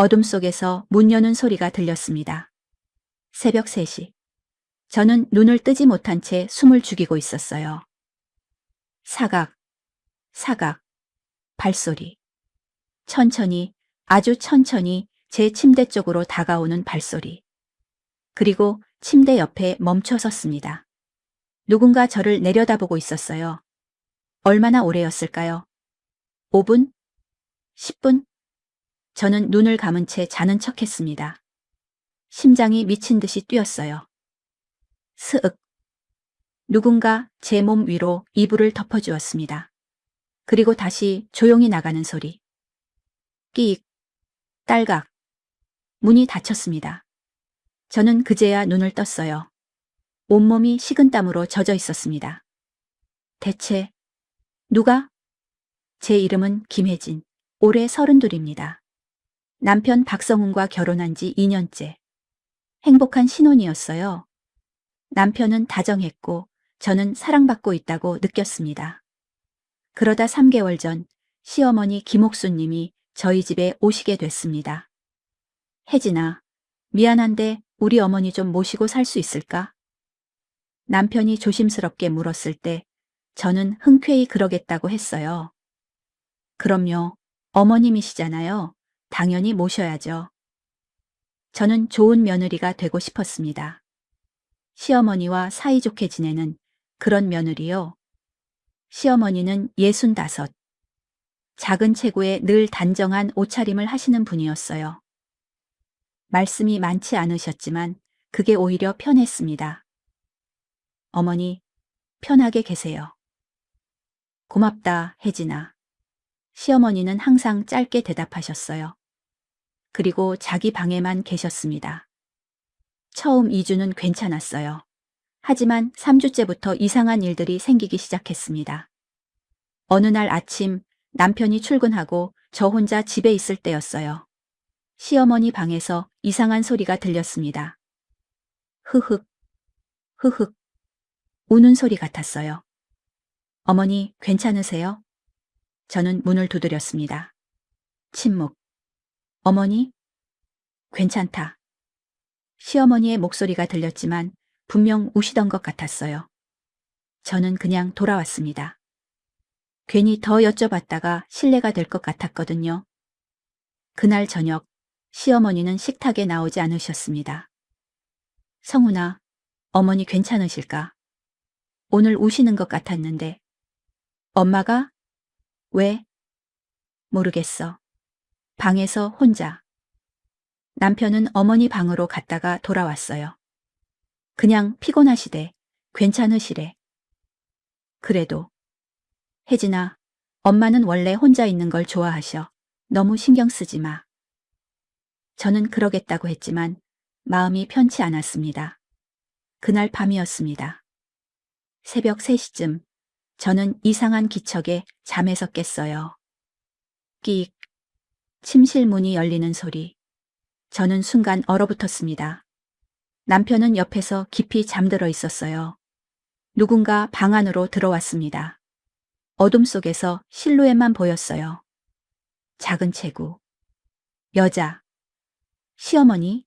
어둠 속에서 문 여는 소리가 들렸습니다. 새벽 3시. 저는 눈을 뜨지 못한 채 숨을 죽이고 있었어요. 사각, 사각, 발소리. 천천히, 아주 천천히 제 침대 쪽으로 다가오는 발소리. 그리고 침대 옆에 멈춰 섰습니다. 누군가 저를 내려다보고 있었어요. 얼마나 오래였을까요? 5분? 10분? 저는 눈을 감은 채 자는 척 했습니다. 심장이 미친 듯이 뛰었어요. 스윽. 누군가 제 몸 위로 이불을 덮어주었습니다. 그리고 다시 조용히 나가는 소리. 끼익. 딸각. 문이 닫혔습니다. 저는 그제야 눈을 떴어요. 온몸이 식은땀으로 젖어 있었습니다. 대체 누가? 제 이름은 김혜진. 올해 32입니다. 남편 박성훈과 결혼한 지 2년째. 행복한 신혼이었어요. 남편은 다정했고 저는 사랑받고 있다고 느꼈습니다. 그러다 3개월 전 시어머니 김옥수님이 저희 집에 오시게 됐습니다. 혜진아, 미안한데 우리 어머니 좀 모시고 살 수 있을까? 남편이 조심스럽게 물었을 때 저는 흔쾌히 그러겠다고 했어요. 그럼요. 어머님이시잖아요. 당연히 모셔야죠. 저는 좋은 며느리가 되고 싶었습니다. 시어머니와 사이좋게 지내는 그런 며느리요. 시어머니는 65. 작은 체구에 늘 단정한 옷차림을 하시는 분이었어요. 말씀이 많지 않으셨지만 그게 오히려 편했습니다. 어머니, 편하게 계세요. 고맙다, 혜진아. 시어머니는 항상 짧게 대답하셨어요. 그리고 자기 방에만 계셨습니다. 처음 2주는 괜찮았어요. 하지만 3주째부터 이상한 일들이 생기기 시작했습니다. 어느 날 아침 남편이 출근하고 저 혼자 집에 있을 때였어요. 시어머니 방에서 이상한 소리가 들렸습니다. 흐흑, 흐흑, 우는 소리 같았어요. 어머니, 괜찮으세요? 저는 문을 두드렸습니다. 침묵. 어머니? 괜찮다. 시어머니의 목소리가 들렸지만 분명 우시던 것 같았어요. 저는 그냥 돌아왔습니다. 괜히 더 여쭤봤다가 실례가 될 것 같았거든요. 그날 저녁 시어머니는 식탁에 나오지 않으셨습니다. 성훈아, 어머니 괜찮으실까? 오늘 우시는 것 같았는데. 엄마가? 왜? 모르겠어. 방에서 혼자. 남편은 어머니 방으로 갔다가 돌아왔어요. 그냥 피곤하시대. 괜찮으시래. 그래도. 혜진아, 엄마는 원래 혼자 있는 걸 좋아하셔. 너무 신경 쓰지 마. 저는 그러겠다고 했지만 마음이 편치 않았습니다. 그날 밤이었습니다. 새벽 3시쯤 저는 이상한 기척에 잠에서 깼어요. 끼익. 침실 문이 열리는 소리. 저는 순간 얼어붙었습니다. 남편은 옆에서 깊이 잠들어 있었어요. 누군가 방 안으로 들어왔습니다. 어둠 속에서 실루엣만 보였어요. 작은 체구. 여자. 시어머니.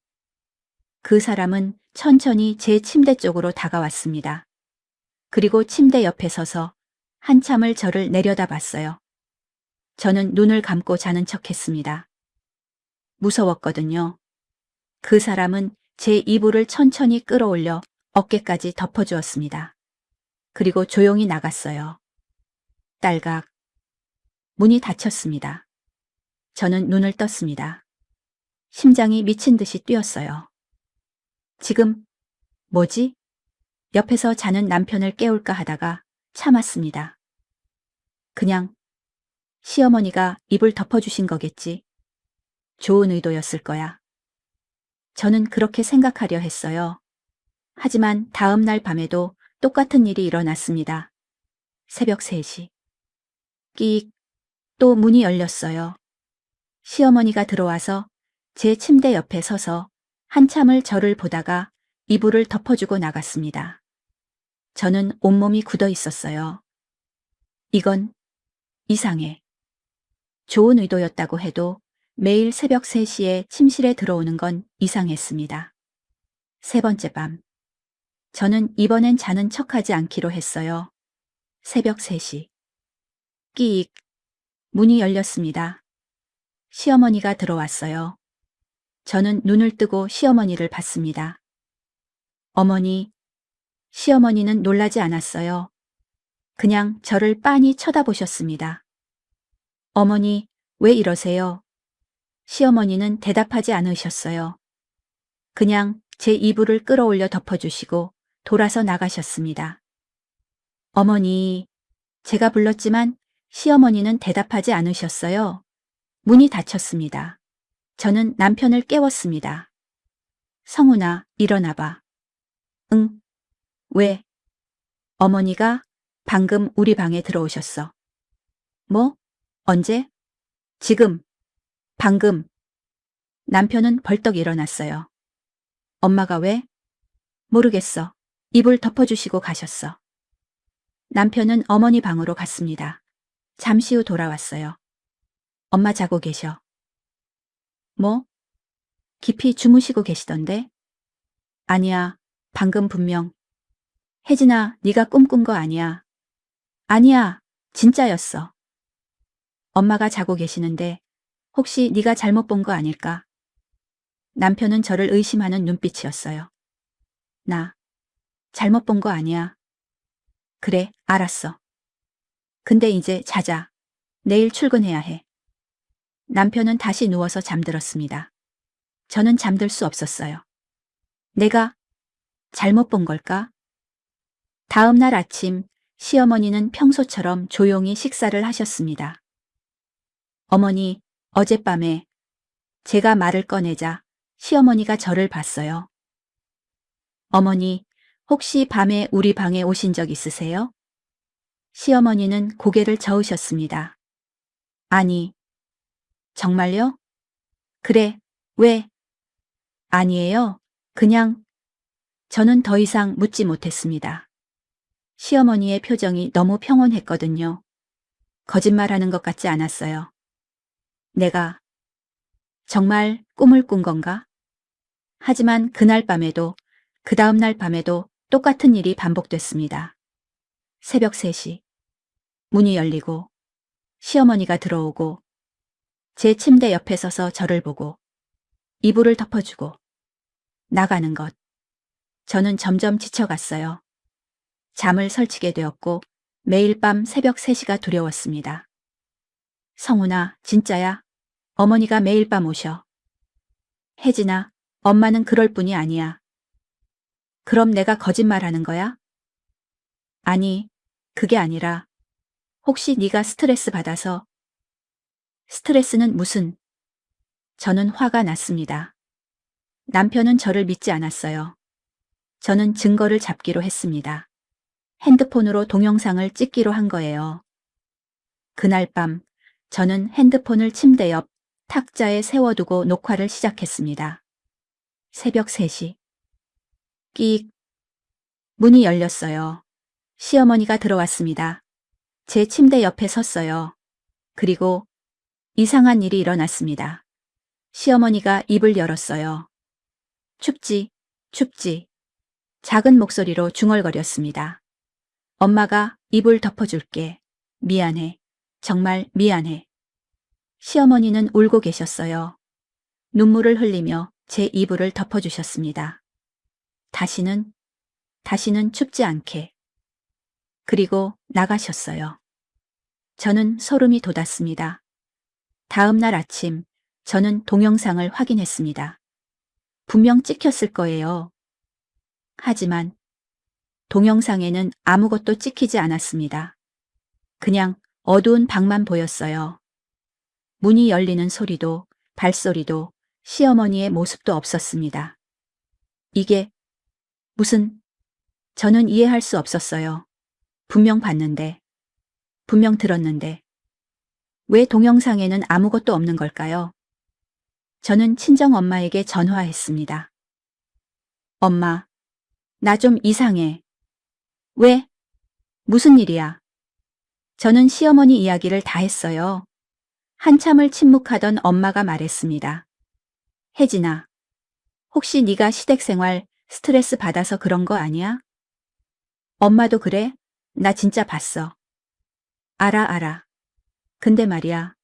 그 사람은 천천히 제 침대 쪽으로 다가왔습니다. 그리고 침대 옆에 서서 한참을 저를 내려다봤어요. 저는 눈을 감고 자는 척했습니다. 무서웠거든요. 그 사람은 제 이불을 천천히 끌어올려 어깨까지 덮어주었습니다. 그리고 조용히 나갔어요. 딸각. 문이 닫혔습니다. 저는 눈을 떴습니다. 심장이 미친 듯이 뛰었어요. 지금 뭐지? 옆에서 자는 남편을 깨울까 하다가 참았습니다. 그냥 시어머니가 이불 덮어주신 거겠지. 좋은 의도였을 거야. 저는 그렇게 생각하려 했어요. 하지만 다음 날 밤에도 똑같은 일이 일어났습니다. 새벽 3시. 끼익. 또 문이 열렸어요. 시어머니가 들어와서 제 침대 옆에 서서 한참을 저를 보다가 이불을 덮어주고 나갔습니다. 저는 온몸이 굳어 있었어요. 이건 이상해. 좋은 의도였다고 해도 매일 새벽 3시에 침실에 들어오는 건 이상했습니다. 세 번째 밤. 저는 이번엔 자는 척하지 않기로 했어요. 새벽 3시. 끼익. 문이 열렸습니다. 시어머니가 들어왔어요. 저는 눈을 뜨고 시어머니를 봤습니다. 어머니. 시어머니는 놀라지 않았어요. 그냥 저를 빤히 쳐다보셨습니다. 어머니, 왜 이러세요? 시어머니는 대답하지 않으셨어요. 그냥 제 이불을 끌어올려 덮어주시고 돌아서 나가셨습니다. 어머니, 제가 불렀지만 시어머니는 대답하지 않으셨어요. 문이 닫혔습니다. 저는 남편을 깨웠습니다. 성훈아, 일어나봐. 응. 왜? 어머니가 방금 우리 방에 들어오셨어. 뭐? 언제? 지금. 방금. 남편은 벌떡 일어났어요. 엄마가 왜? 모르겠어. 이불 덮어주시고 가셨어. 남편은 어머니 방으로 갔습니다. 잠시 후 돌아왔어요. 엄마 자고 계셔. 뭐? 깊이 주무시고 계시던데? 아니야. 방금 분명. 혜진아, 네가 꿈꾼 거 아니야. 아니야. 진짜였어. 엄마가 자고 계시는데 혹시 네가 잘못 본 거 아닐까? 남편은 저를 의심하는 눈빛이었어요. 나 잘못 본 거 아니야. 그래, 알았어. 근데 이제 자자. 내일 출근해야 해. 남편은 다시 누워서 잠들었습니다. 저는 잠들 수 없었어요. 내가 잘못 본 걸까? 다음 날 아침 시어머니는 평소처럼 조용히 식사를 하셨습니다. 어머니, 어젯밤에 제가 말을 꺼내자 시어머니가 저를 봤어요. 어머니, 혹시 밤에 우리 방에 오신 적 있으세요? 시어머니는 고개를 저으셨습니다. 아니. 정말요? 그래, 왜? 아니에요. 그냥. 저는 더 이상 묻지 못했습니다. 시어머니의 표정이 너무 평온했거든요. 거짓말하는 것 같지 않았어요. 내가 정말 꿈을 꾼 건가? 하지만 그날 밤에도 그 다음 날 밤에도 똑같은 일이 반복됐습니다. 새벽 3시. 문이 열리고 시어머니가 들어오고 제 침대 옆에 서서 저를 보고 이불을 덮어주고 나가는 것. 저는 점점 지쳐갔어요. 잠을 설치게 되었고 매일 밤 새벽 3시가 두려웠습니다. 성훈아, 진짜야? 어머니가 매일 밤 오셔. 혜진아, 엄마는 그럴 뿐이 아니야. 그럼 내가 거짓말하는 거야? 아니, 그게 아니라 혹시 네가 스트레스 받아서. 스트레스는 무슨? 저는 화가 났습니다. 남편은 저를 믿지 않았어요. 저는 증거를 잡기로 했습니다. 핸드폰으로 동영상을 찍기로 한 거예요. 그날 밤 저는 핸드폰을 침대 옆 탁자에 세워두고 녹화를 시작했습니다. 새벽 3시. 끼익. 문이 열렸어요. 시어머니가 들어왔습니다. 제 침대 옆에 섰어요. 그리고 이상한 일이 일어났습니다. 시어머니가 입을 열었어요. 춥지, 춥지. 작은 목소리로 중얼거렸습니다. 엄마가 이불 덮어줄게. 미안해. 정말 미안해. 시어머니는 울고 계셨어요. 눈물을 흘리며 제 이불을 덮어주셨습니다. 다시는 춥지 않게. 그리고 나가셨어요. 저는 소름이 돋았습니다. 다음 날 아침 저는 동영상을 확인했습니다. 분명 찍혔을 거예요. 하지만 동영상에는 아무것도 찍히지 않았습니다. 그냥 어두운 방만 보였어요. 문이 열리는 소리도 발소리도 시어머니의 모습도 없었습니다. 이게 무슨. 저는 이해할 수 없었어요. 분명 봤는데, 분명 들었는데 왜 동영상에는 아무것도 없는 걸까요? 저는 친정엄마에게 전화했습니다. 엄마, 나 좀 이상해. 왜? 무슨 일이야? 저는 시어머니 이야기를 다 했어요. 한참을 침묵하던 엄마가 말했습니다. 혜진아, 혹시 네가 시댁생활 스트레스 받아서 그런 거 아니야? 엄마도 그래? 나 진짜 봤어. 알아. 근데 말이야.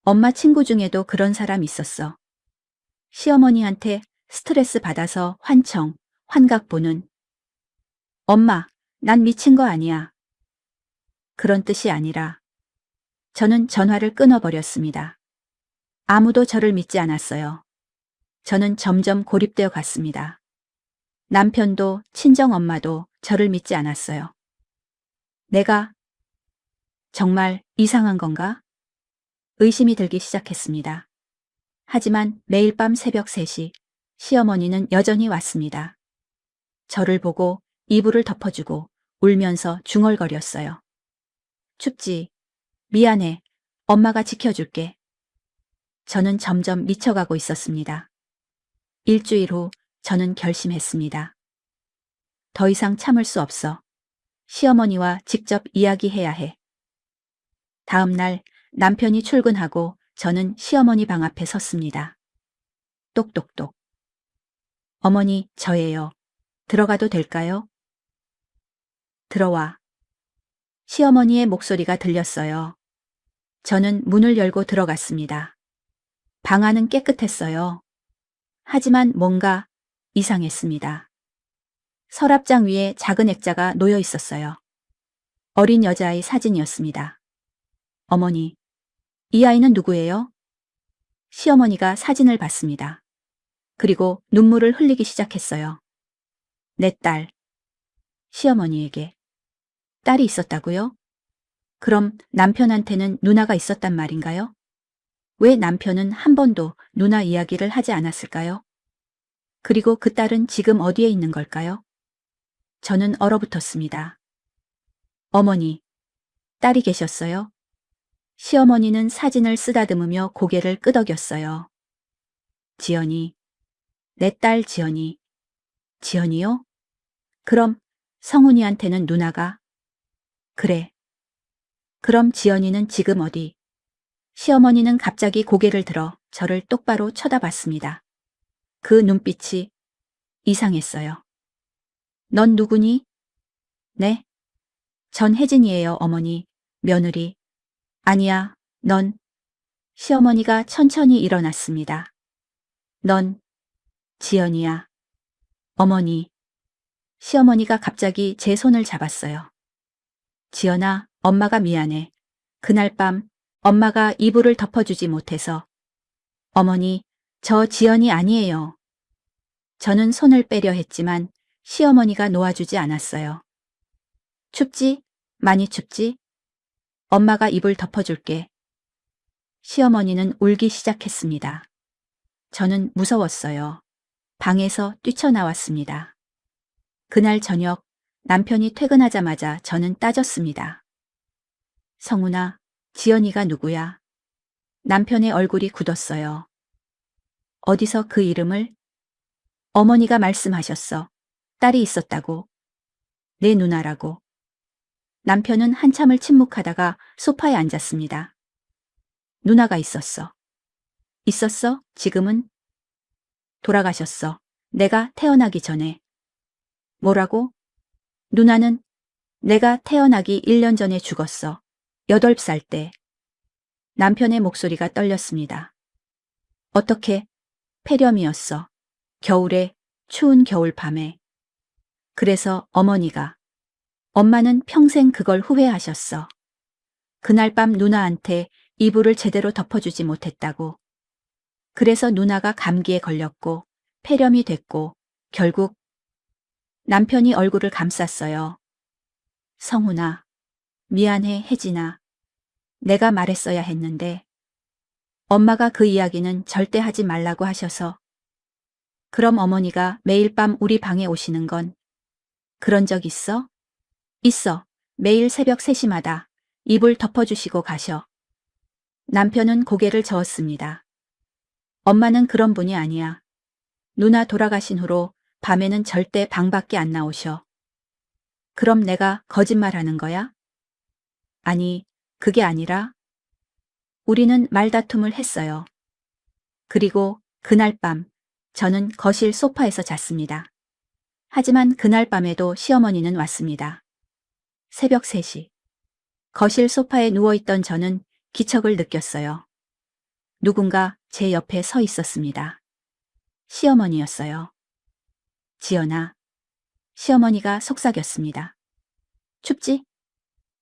엄마 친구 중에도 그런 사람 있었어. 시어머니한테 스트레스 받아서 환각 보는. 엄마, 난 미친 거 아니야. 그런 뜻이 아니라. 저는 전화를 끊어버렸습니다. 아무도 저를 믿지 않았어요. 저는 점점 고립되어 갔습니다. 남편도 친정 엄마도 저를 믿지 않았어요. 내가 정말 이상한 건가? 의심이 들기 시작했습니다. 하지만 매일 밤 새벽 3시 시어머니는 여전히 왔습니다. 저를 보고 이불을 덮어주고 울면서 중얼거렸어요. 춥지? 미안해. 엄마가 지켜줄게. 저는 점점 미쳐가고 있었습니다. 일주일 후 저는 결심했습니다. 더 이상 참을 수 없어. 시어머니와 직접 이야기해야 해. 다음 날 남편이 출근하고 저는 시어머니 방 앞에 섰습니다. 똑똑똑. 어머니, 저예요. 들어가도 될까요? 들어와. 시어머니의 목소리가 들렸어요. 저는 문을 열고 들어갔습니다. 방 안은 깨끗했어요. 하지만 뭔가 이상했습니다. 서랍장 위에 작은 액자가 놓여 있었어요. 어린 여자아이 사진이었습니다. 어머니, 이 아이는 누구예요? 시어머니가 사진을 봤습니다. 그리고 눈물을 흘리기 시작했어요. 내 딸. 시어머니에게. 딸이 있었다고요? 그럼 남편한테는 누나가 있었단 말인가요? 왜 남편은 한 번도 누나 이야기를 하지 않았을까요? 그리고 그 딸은 지금 어디에 있는 걸까요? 저는 얼어붙었습니다. 어머니, 딸이 계셨어요? 시어머니는 사진을 쓰다듬으며 고개를 끄덕였어요. 지연이, 내 딸 지연이. 지연이요? 그럼 성훈이한테는 누나가? 그래. 그럼 지연이는 지금 어디? 시어머니는 갑자기 고개를 들어 저를 똑바로 쳐다봤습니다. 그 눈빛이 이상했어요. 넌 누구니? 네? 전 혜진이에요, 어머니. 며느리. 아니야, 넌. 시어머니가 천천히 일어났습니다. 넌 지연이야. 어머니. 시어머니가 갑자기 제 손을 잡았어요. 지연아, 엄마가 미안해. 그날 밤 엄마가 이불을 덮어주지 못해서. 어머니, 저 지연이 아니에요. 저는 손을 빼려 했지만 시어머니가 놓아주지 않았어요. 춥지? 많이 춥지? 엄마가 이불 덮어줄게. 시어머니는 울기 시작했습니다. 저는 무서웠어요. 방에서 뛰쳐나왔습니다. 그날 저녁 남편이 퇴근하자마자 저는 따졌습니다. 성훈아, 지연이가 누구야? 남편의 얼굴이 굳었어요. 어디서 그 이름을? 어머니가 말씀하셨어. 딸이 있었다고. 내 누나라고. 남편은 한참을 침묵하다가 소파에 앉았습니다. 누나가 있었어. 있었어? 지금은? 돌아가셨어. 내가 태어나기 전에. 뭐라고? 누나는 내가 태어나기 1년 전에 죽었어. 8살 때. 남편의 목소리가 떨렸습니다. 어떻게? 폐렴이었어. 겨울에, 추운 겨울 밤에. 그래서 엄마는 평생 그걸 후회하셨어. 그날 밤 누나한테 이불을 제대로 덮어주지 못했다고. 그래서 누나가 감기에 걸렸고 폐렴이 됐고 결국 남편이 얼굴을 감쌌어요. 성훈아, 미안해 혜진아. 내가 말했어야 했는데 엄마가 그 이야기는 절대 하지 말라고 하셔서. 그럼 어머니가 매일 밤 우리 방에 오시는 건 그런 적 있어? 있어. 매일 새벽 3시마다 이불 덮어주시고 가셔. 남편은 고개를 저었습니다. 엄마는 그런 분이 아니야. 누나 돌아가신 후로 밤에는 절대 방 밖에 안 나오셔. 그럼 내가 거짓말하는 거야? 아니, 그게 아니라 우리는 말다툼을 했어요. 그리고 그날 밤 저는 거실 소파에서 잤습니다. 하지만 그날 밤에도 시어머니는 왔습니다. 새벽 3시. 거실 소파에 누워있던 저는 기척을 느꼈어요. 누군가 제 옆에 서 있었습니다. 시어머니였어요. 지연아. 시어머니가 속삭였습니다. 춥지?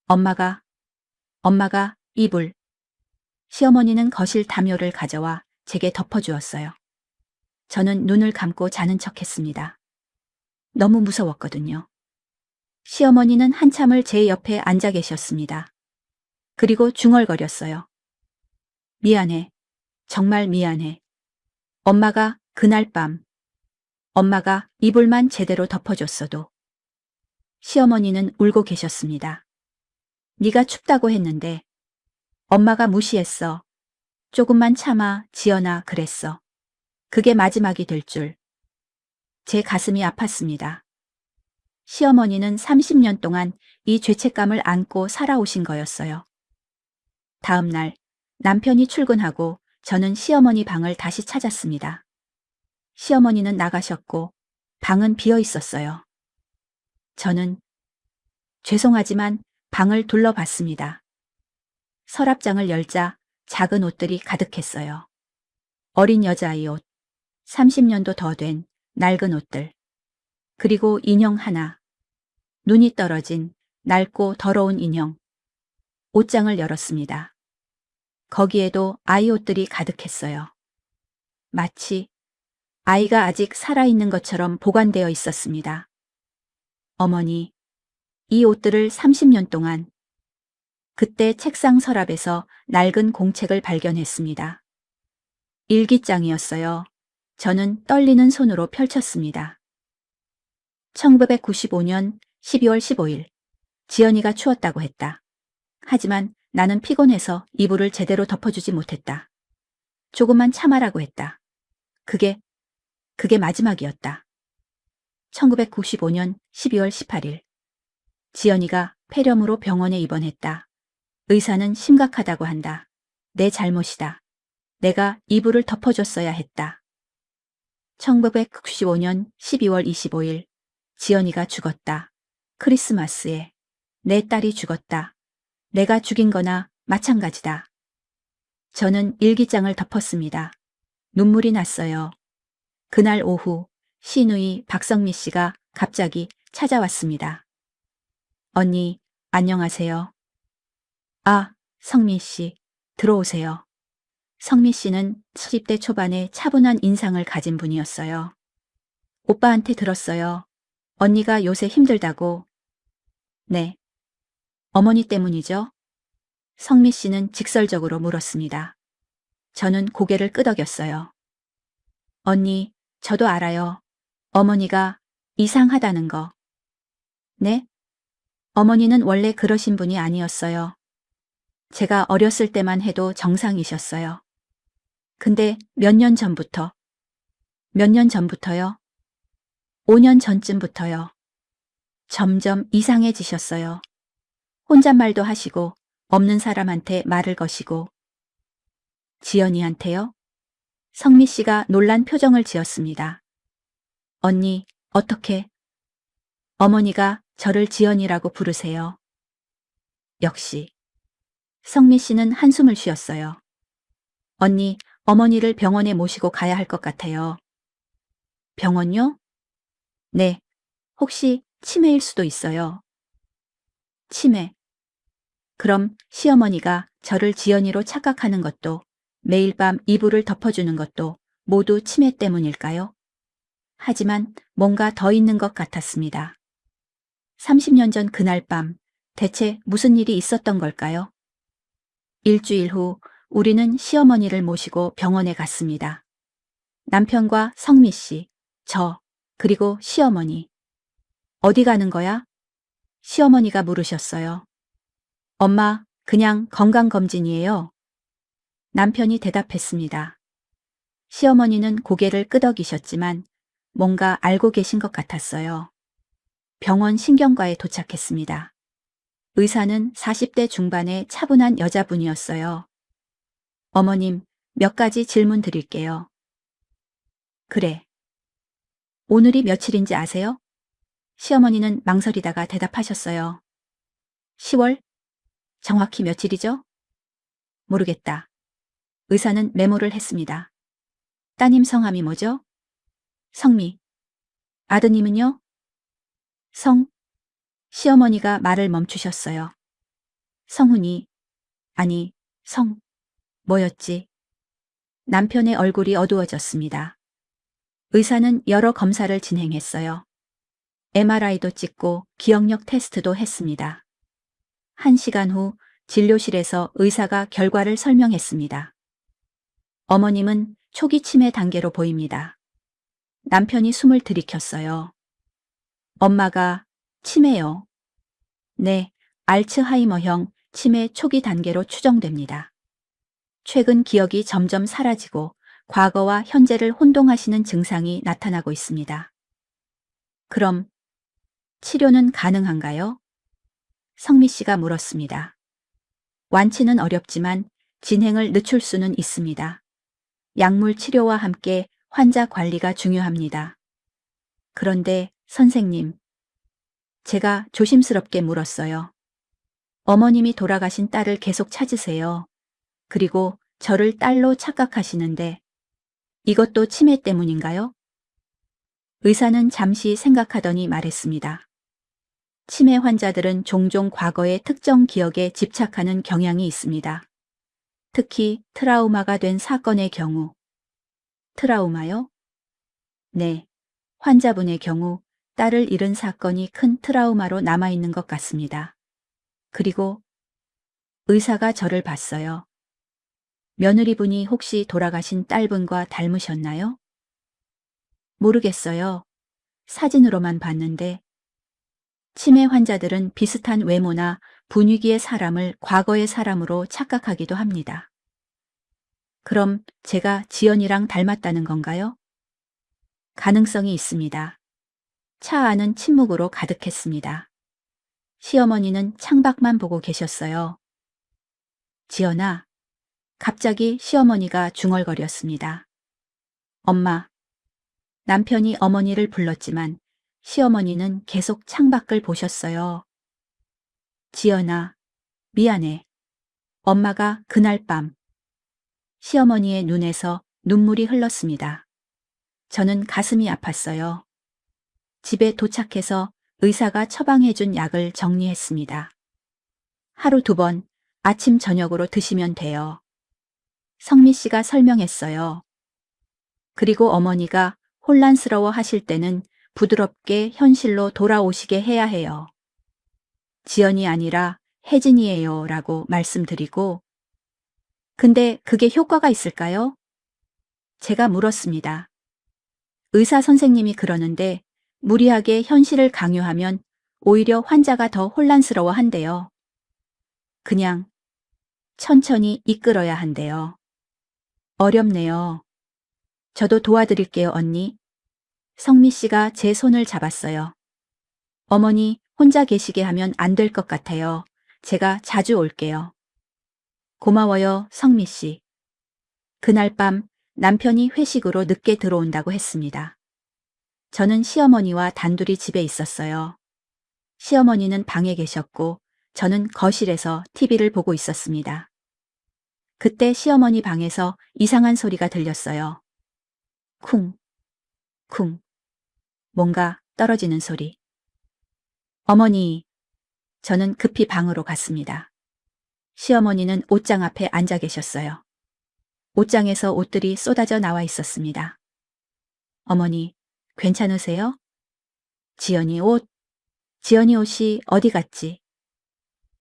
엄마가 이불. 시어머니는 거실 담요를 가져와 제게 덮어주었어요. 저는 눈을 감고 자는 척했습니다. 너무 무서웠거든요. 시어머니는 한참을 제 옆에 앉아 계셨습니다. 그리고 중얼거렸어요. 미안해. 정말 미안해. 엄마가 그날 밤 엄마가 이불만 제대로 덮어줬어도. 시어머니는 울고 계셨습니다. 네가 춥다고 했는데 엄마가 무시했어. 조금만 참아, 지연아, 그랬어. 그게 마지막이 될 줄. 제 가슴이 아팠습니다. 시어머니는 30년 동안 이 죄책감을 안고 살아오신 거였어요. 다음 날 남편이 출근하고 저는 시어머니 방을 다시 찾았습니다. 시어머니는 나가셨고 방은 비어 있었어요. 저는 죄송하지만 방을 둘러봤습니다. 서랍장을 열자 작은 옷들이 가득했어요. 어린 여자아이 옷, 30년도 더 된 낡은 옷들, 그리고 인형 하나, 눈이 떨어진 낡고 더러운 인형. 옷장을 열었습니다. 거기에도 아이 옷들이 가득했어요. 마치 아이가 아직 살아있는 것처럼 보관되어 있었습니다. 어머니, 이 옷들을 30년 동안 그때 책상 서랍에서 낡은 공책을 발견했습니다. 일기장이었어요. 저는 떨리는 손으로 펼쳤습니다. 1995년 12월 15일. 지연이가 추웠다고 했다. 하지만 나는 피곤해서 이불을 제대로 덮어주지 못했다. 조금만 참아라고 했다. 그게 마지막이었다. 1995년 12월 18일. 지연이가 폐렴으로 병원에 입원했다. 의사는 심각하다고 한다. 내 잘못이다. 내가 이불을 덮어줬어야 했다. 1995년 12월 25일. 지연이가 죽었다. 크리스마스에. 내 딸이 죽었다. 내가 죽인 거나 마찬가지다. 저는 일기장을 덮었습니다. 눈물이 났어요. 그날 오후 시누이 박성미 씨가 갑자기 찾아왔습니다. 언니, 안녕하세요. 아, 성미 씨, 들어오세요. 성미 씨는 70대 초반의 차분한 인상을 가진 분이었어요. 오빠한테 들었어요. 언니가 요새 힘들다고. 네. 어머니 때문이죠? 성미 씨는 직설적으로 물었습니다. 저는 고개를 끄덕였어요. 언니, 저도 알아요. 어머니가 이상하다는 거. 네? 어머니는 원래 그러신 분이 아니었어요. 제가 어렸을 때만 해도 정상이셨어요. 근데 몇 년 전부터. 몇 년 전부터요? 5년 전쯤부터요. 점점 이상해지셨어요. 혼잣말도 하시고 없는 사람한테 말을 거시고. 지연이한테요? 성미 씨가 놀란 표정을 지었습니다. 언니, 어떻게? 어머니가 저를 지연이라고 부르세요. 역시. 성미 씨는 한숨을 쉬었어요. 언니, 어머니를 병원에 모시고 가야 할 것 같아요. 병원요? 네. 혹시 치매일 수도 있어요. 치매. 그럼 시어머니가 저를 지연이로 착각하는 것도 매일 밤 이불을 덮어주는 것도 모두 치매 때문일까요? 하지만 뭔가 더 있는 것 같았습니다. 30년 전 그날 밤 대체 무슨 일이 있었던 걸까요? 일주일 후 우리는 시어머니를 모시고 병원에 갔습니다. 남편과 성미 씨, 저, 그리고 시어머니. 어디 가는 거야? 시어머니가 물으셨어요. 엄마, 그냥 건강검진이에요. 남편이 대답했습니다. 시어머니는 고개를 끄덕이셨지만 뭔가 알고 계신 것 같았어요. 병원 신경과에 도착했습니다. 의사는 40대 중반의 차분한 여자분이었어요. 어머님, 몇 가지 질문 드릴게요. 그래. 오늘이 며칠인지 아세요? 시어머니는 망설이다가 대답하셨어요. 10월? 정확히 며칠이죠? 모르겠다. 의사는 메모를 했습니다. 따님 성함이 뭐죠? 성미. 아드님은요? 성. 시어머니가 말을 멈추셨어요. 성훈이. 아니, 성. 뭐였지? 남편의 얼굴이 어두워졌습니다. 의사는 여러 검사를 진행했어요. MRI도 찍고 기억력 테스트도 했습니다. 1시간 후 진료실에서 의사가 결과를 설명했습니다. 어머님은 초기 치매 단계로 보입니다. 남편이 숨을 들이켰어요. 엄마가 치매요. 네, 알츠하이머형 치매 초기 단계로 추정됩니다. 최근 기억이 점점 사라지고 과거와 현재를 혼동하시는 증상이 나타나고 있습니다. 그럼 치료는 가능한가요? 성미 씨가 물었습니다. 완치는 어렵지만 진행을 늦출 수는 있습니다. 약물 치료와 함께 환자 관리가 중요합니다. 그런데 선생님, 제가 조심스럽게 물었어요. 어머님이 돌아가신 딸을 계속 찾으세요. 그리고 저를 딸로 착각하시는데 이것도 치매 때문인가요? 의사는 잠시 생각하더니 말했습니다. 치매 환자들은 종종 과거의 특정 기억에 집착하는 경향이 있습니다. 특히 트라우마가 된 사건의 경우. 트라우마요? 네. 환자분의 경우 딸을 잃은 사건이 큰 트라우마로 남아있는 것 같습니다. 그리고 의사가 저를 봤어요. 며느리분이 혹시 돌아가신 딸분과 닮으셨나요? 모르겠어요. 사진으로만 봤는데. 치매 환자들은 비슷한 외모나 분위기의 사람을 과거의 사람으로 착각하기도 합니다. 그럼 제가 지연이랑 닮았다는 건가요? 가능성이 있습니다. 차 안은 침묵으로 가득했습니다. 시어머니는 창밖만 보고 계셨어요. 지연아. 갑자기 시어머니가 중얼거렸습니다. 엄마. 남편이 어머니를 불렀지만 시어머니는 계속 창밖을 보셨어요. 지연아, 미안해. 엄마가 그날 밤. 시어머니의 눈에서 눈물이 흘렀습니다. 저는 가슴이 아팠어요. 집에 도착해서 의사가 처방해준 약을 정리했습니다. 하루 2번 아침 저녁으로 드시면 돼요. 성미 씨가 설명했어요. 그리고 어머니가 혼란스러워 하실 때는 부드럽게 현실로 돌아오시게 해야 해요. 지연이 아니라 혜진이에요 라고 말씀드리고. 근데 그게 효과가 있을까요? 제가 물었습니다. 의사 선생님이 그러는데 무리하게 현실을 강요하면 오히려 환자가 더 혼란스러워 한대요. 그냥 천천히 이끌어야 한대요. 어렵네요. 저도 도와드릴게요, 언니. 성미 씨가 제 손을 잡았어요. 어머니 혼자 계시게 하면 안 될 것 같아요. 제가 자주 올게요. 고마워요, 성미 씨. 그날 밤 남편이 회식으로 늦게 들어온다고 했습니다. 저는 시어머니와 단둘이 집에 있었어요. 시어머니는 방에 계셨고 저는 거실에서 TV를 보고 있었습니다. 그때 시어머니 방에서 이상한 소리가 들렸어요. 쿵, 쿵. 뭔가 떨어지는 소리. 어머니. 저는 급히 방으로 갔습니다. 시어머니는 옷장 앞에 앉아 계셨어요. 옷장에서 옷들이 쏟아져 나와 있었습니다. 어머니, 괜찮으세요? 지연이 옷? 지연이 옷이 어디 갔지?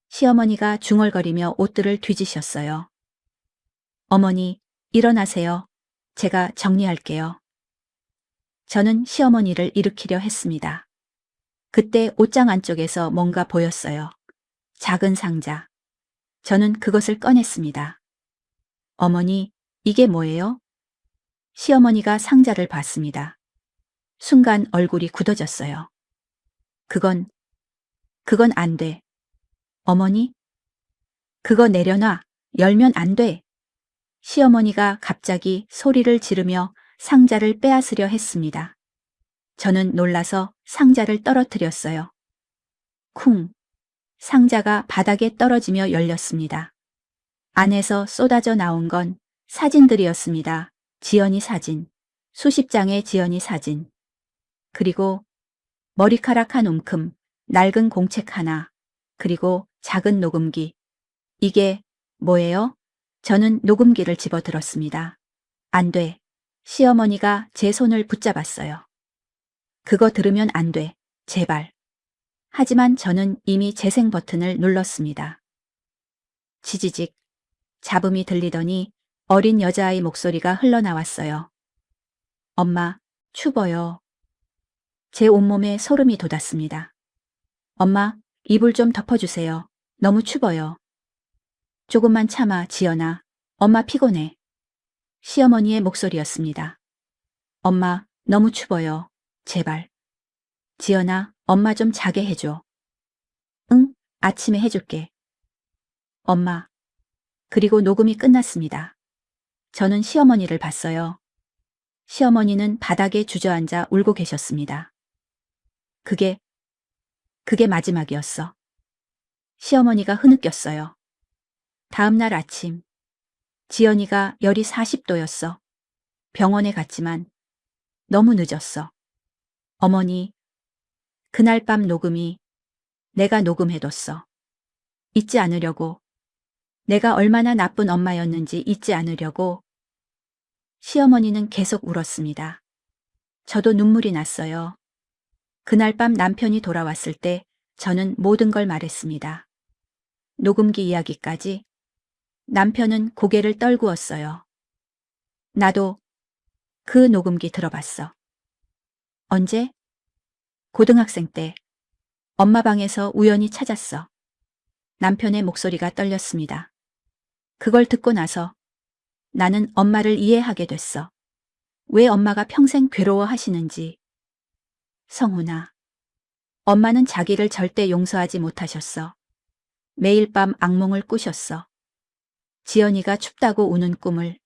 시어머니가 중얼거리며 옷들을 뒤지셨어요. 어머니, 일어나세요. 제가 정리할게요. 저는 시어머니를 일으키려 했습니다. 그때 옷장 안쪽에서 뭔가 보였어요. 작은 상자. 저는 그것을 꺼냈습니다. 어머니, 이게 뭐예요? 시어머니가 상자를 봤습니다. 순간 얼굴이 굳어졌어요. 그건 안 돼. 어머니? 그거 내려놔. 열면 안 돼. 시어머니가 갑자기 소리를 지르며 상자를 빼앗으려 했습니다. 저는 놀라서 상자를 떨어뜨렸어요. 쿵! 상자가 바닥에 떨어지며 열렸습니다. 안에서 쏟아져 나온 건 사진들이었습니다. 지연이 사진, 수십 장의 지연이 사진, 그리고 머리카락 한 움큼, 낡은 공책 하나, 그리고 작은 녹음기. 이게 뭐예요? 저는 녹음기를 집어들었습니다. 안 돼. 시어머니가 제 손을 붙잡았어요. 그거 들으면 안 돼. 제발. 하지만 저는 이미 재생 버튼을 눌렀습니다. 지지직. 잡음이 들리더니 어린 여자아이 목소리가 흘러나왔어요. 엄마, 추워요. 제 온몸에 소름이 돋았습니다. 엄마, 이불 좀 덮어주세요. 너무 추워요. 조금만 참아, 지연아. 엄마 피곤해. 시어머니의 목소리였습니다. 엄마, 너무 추워요. 제발. 지연아, 엄마 좀 자게 해줘. 응, 아침에 해줄게. 엄마. 그리고 녹음이 끝났습니다. 저는 시어머니를 봤어요. 시어머니는 바닥에 주저앉아 울고 계셨습니다. 그게 마지막이었어. 시어머니가 흐느꼈어요. 다음 날 아침, 지연이가 열이 40도였어. 병원에 갔지만 너무 늦었어. 어머니, 그날 밤 녹음이 내가 녹음해뒀어. 잊지 않으려고. 내가 얼마나 나쁜 엄마였는지 잊지 않으려고. 시어머니는 계속 울었습니다. 저도 눈물이 났어요. 그날 밤 남편이 돌아왔을 때 저는 모든 걸 말했습니다. 녹음기 이야기까지. 남편은 고개를 떨구었어요. 나도 그 녹음기 들어봤어. 언제? 고등학생 때. 엄마 방에서 우연히 찾았어. 남편의 목소리가 떨렸습니다. 그걸 듣고 나서 나는 엄마를 이해하게 됐어. 왜 엄마가 평생 괴로워하시는지. 성훈아. 엄마는 자기를 절대 용서하지 못하셨어. 매일 밤 악몽을 꾸셨어. 지연이가 춥다고 우는 꿈을.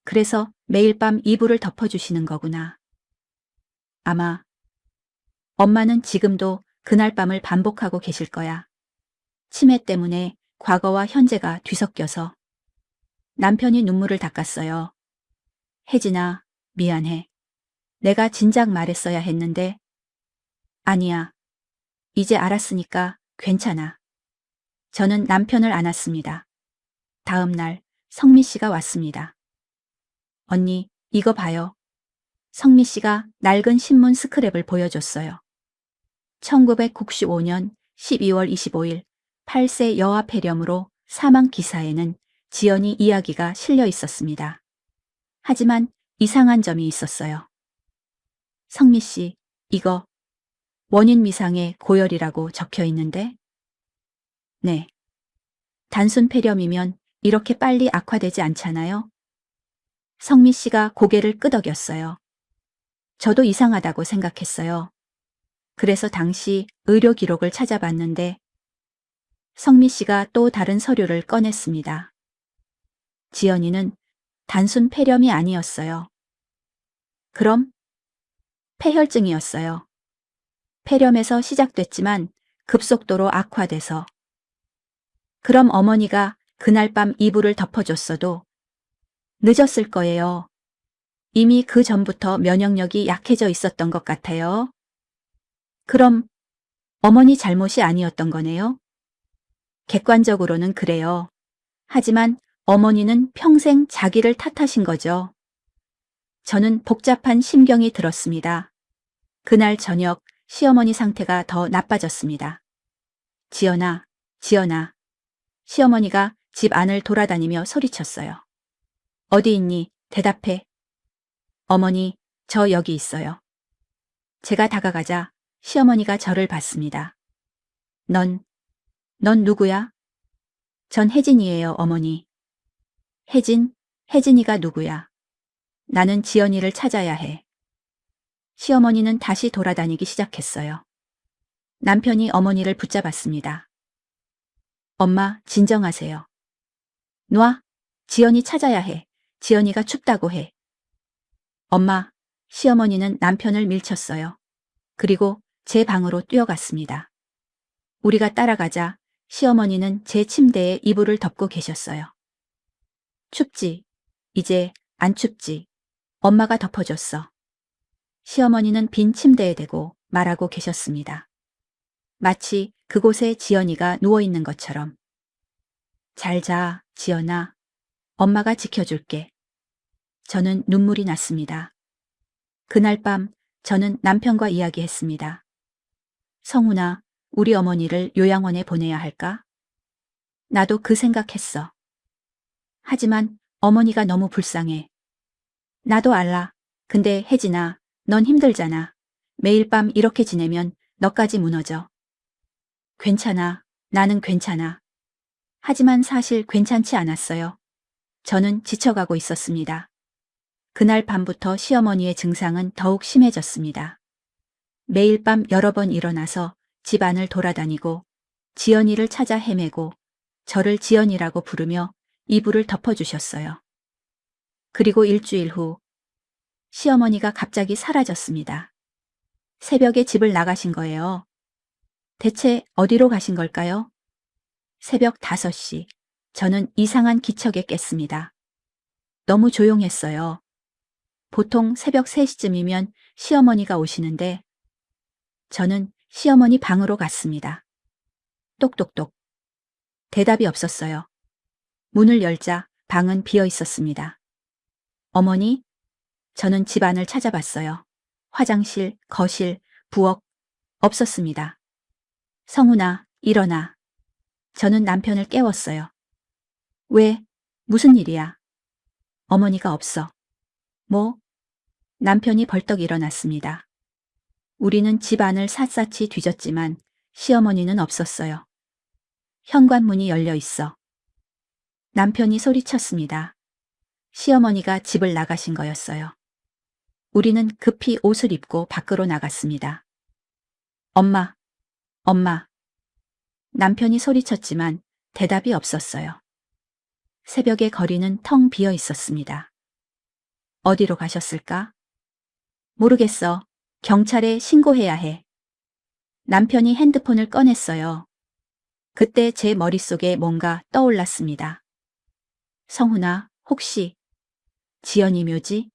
그래서 매일 밤 이불을 덮어주시는 거구나. 아마 엄마는 지금도 그날 밤을 반복하고 계실 거야. 치매 때문에 과거와 현재가 뒤섞여서. 남편이 눈물을 닦았어요. 혜진아, 미안해. 내가 진작 말했어야 했는데. 아니야. 이제 알았으니까 괜찮아. 저는 남편을 안았습니다. 다음 날 성미 씨가 왔습니다. 언니, 이거 봐요. 성미 씨가 낡은 신문 스크랩을 보여줬어요. 1995년 12월 25일 8세 여아 폐렴으로 사망 기사에는 지연이 이야기가 실려 있었습니다. 하지만 이상한 점이 있었어요. 성미 씨, 이거 원인 미상의 고열이라고 적혀 있는데? 네. 단순 폐렴이면 이렇게 빨리 악화되지 않잖아요? 성미 씨가 고개를 끄덕였어요. 저도 이상하다고 생각했어요. 그래서 당시 의료 기록을 찾아봤는데 성미 씨가 또 다른 서류를 꺼냈습니다. 지연이는 단순 폐렴이 아니었어요. 그럼? 폐혈증이었어요. 폐렴에서 시작됐지만 급속도로 악화돼서. 그럼 어머니가 그날 밤 이불을 덮어줬어도 늦었을 거예요. 이미 그 전부터 면역력이 약해져 있었던 것 같아요. 그럼 어머니 잘못이 아니었던 거네요? 객관적으로는 그래요. 하지만 어머니는 평생 자기를 탓하신 거죠. 저는 복잡한 심경이 들었습니다. 그날 저녁 시어머니 상태가 더 나빠졌습니다. 지연아, 지연아. 시어머니가 집 안을 돌아다니며 소리쳤어요. 어디 있니? 대답해. 어머니, 저 여기 있어요. 제가 다가가자 시어머니가 저를 봤습니다. 넌 누구야? 전 혜진이에요, 어머니. 혜진이가 누구야? 나는 지연이를 찾아야 해. 시어머니는 다시 돌아다니기 시작했어요. 남편이 어머니를 붙잡았습니다. 엄마, 진정하세요. 놔, 지연이 찾아야 해. 지연이가 춥다고 해. 엄마, 시어머니는 남편을 밀쳤어요. 그리고 제 방으로 뛰어갔습니다. 우리가 따라가자 시어머니는 제 침대에 이불을 덮고 계셨어요. 춥지? 이제 안 춥지? 엄마가 덮어줬어. 시어머니는 빈 침대에 대고 말하고 계셨습니다. 마치 그곳에 지연이가 누워있는 것처럼. 잘 자, 지연아. 엄마가 지켜줄게. 저는 눈물이 났습니다. 그날 밤 저는 남편과 이야기했습니다. 성훈아, 우리 어머니를 요양원에 보내야 할까? 나도 그 생각했어. 하지만 어머니가 너무 불쌍해. 나도 알아. 근데 혜진아, 넌 힘들잖아. 매일 밤 이렇게 지내면 너까지 무너져. 괜찮아. 나는 괜찮아. 하지만 사실 괜찮지 않았어요. 저는 지쳐가고 있었습니다. 그날 밤부터 시어머니의 증상은 더욱 심해졌습니다. 매일 밤 여러 번 일어나서 집안을 돌아다니고 지연이를 찾아 헤매고 저를 지연이라고 부르며 이불을 덮어주셨어요. 그리고 일주일 후 시어머니가 갑자기 사라졌습니다. 새벽에 집을 나가신 거예요. 대체 어디로 가신 걸까요? 새벽 5시, 저는 이상한 기척에 깼습니다. 너무 조용했어요. 보통 새벽 3시쯤이면 시어머니가 오시는데 저는 시어머니 방으로 갔습니다. 똑똑똑. 대답이 없었어요. 문을 열자 방은 비어 있었습니다. 어머니? 저는 집안을 찾아봤어요. 화장실, 거실, 부엌, 없었습니다. 성훈아, 일어나. 저는 남편을 깨웠어요. 왜? 무슨 일이야? 어머니가 없어. 뭐? 남편이 벌떡 일어났습니다. 우리는 집안을 샅샅이 뒤졌지만 시어머니는 없었어요. 현관문이 열려 있어. 남편이 소리쳤습니다. 시어머니가 집을 나가신 거였어요. 우리는 급히 옷을 입고 밖으로 나갔습니다. 엄마, 엄마. 남편이 소리쳤지만 대답이 없었어요. 새벽의 거리는 텅 비어 있었습니다. 어디로 가셨을까? 모르겠어. 경찰에 신고해야 해. 남편이 핸드폰을 꺼냈어요. 그때 제 머릿속에 뭔가 떠올랐습니다. 성훈아, 혹시 지연이 묘지?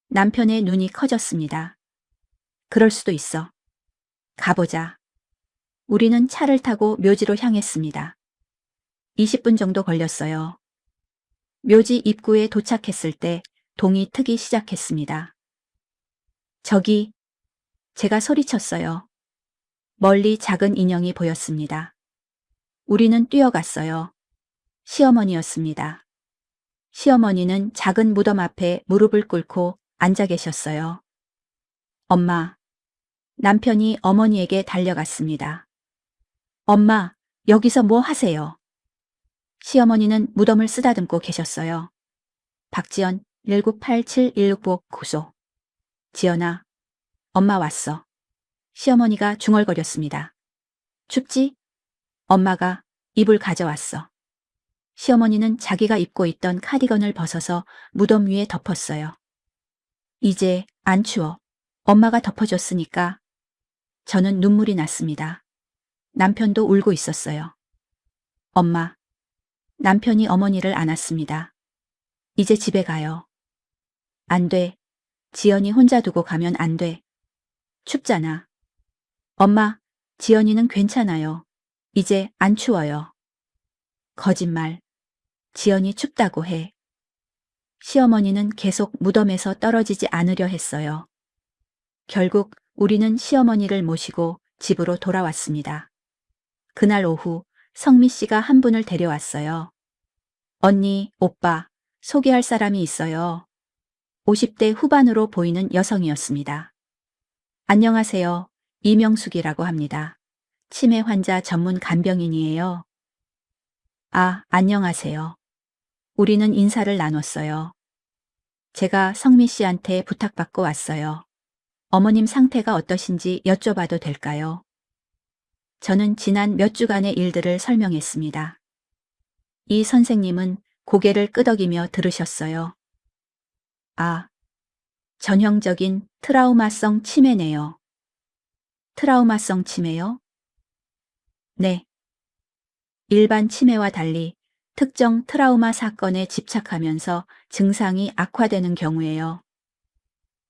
남편의 눈이 커졌습니다. 그럴 수도 있어. 가보자. 우리는 차를 타고 묘지로 향했습니다. 20분 정도 걸렸어요. 묘지 입구에 도착했을 때 동이 트기 시작했습니다. 저기, 제가 소리쳤어요. 멀리 작은 인형이 보였습니다. 우리는 뛰어갔어요. 시어머니였습니다. 시어머니는 작은 무덤 앞에 무릎을 꿇고 앉아 계셨어요. 엄마. 남편이 어머니에게 달려갔습니다. 엄마, 여기서 뭐 하세요? 시어머니는 무덤을 쓰다듬고 계셨어요. 박지연 198716 구소. 지연아, 엄마 왔어. 시어머니가 중얼거렸습니다. 춥지? 엄마가 이불 가져왔어. 시어머니는 자기가 입고 있던 카디건을 벗어서 무덤 위에 덮었어요. 이제 안 추워. 엄마가 덮어줬으니까. 저는 눈물이 났습니다. 남편도 울고 있었어요. 엄마. 남편이 어머니를 안았습니다. 이제 집에 가요. 안 돼. 지연이 혼자 두고 가면 안 돼. 춥잖아. 엄마, 지연이는 괜찮아요. 이제 안 추워요. 거짓말. 지연이 춥다고 해. 시어머니는 계속 무덤에서 떨어지지 않으려 했어요. 결국 우리는 시어머니를 모시고 집으로 돌아왔습니다. 그날 오후 성미 씨가 한 분을 데려왔어요. 언니, 오빠, 소개할 사람이 있어요. 50대 후반으로 보이는 여성이었습니다. 안녕하세요. 이명숙이라고 합니다. 치매 환자 전문 간병인이에요. 아, 안녕하세요. 우리는 인사를 나눴어요. 제가 성미 씨한테 부탁받고 왔어요. 어머님 상태가 어떠신지 여쭤봐도 될까요? 저는 지난 몇 주간의 일들을 설명했습니다. 이 선생님은 고개를 끄덕이며 들으셨어요. 아, 전형적인 트라우마성 치매네요. 트라우마성 치매요? 네. 일반 치매와 달리 특정 트라우마 사건에 집착하면서 증상이 악화되는 경우예요.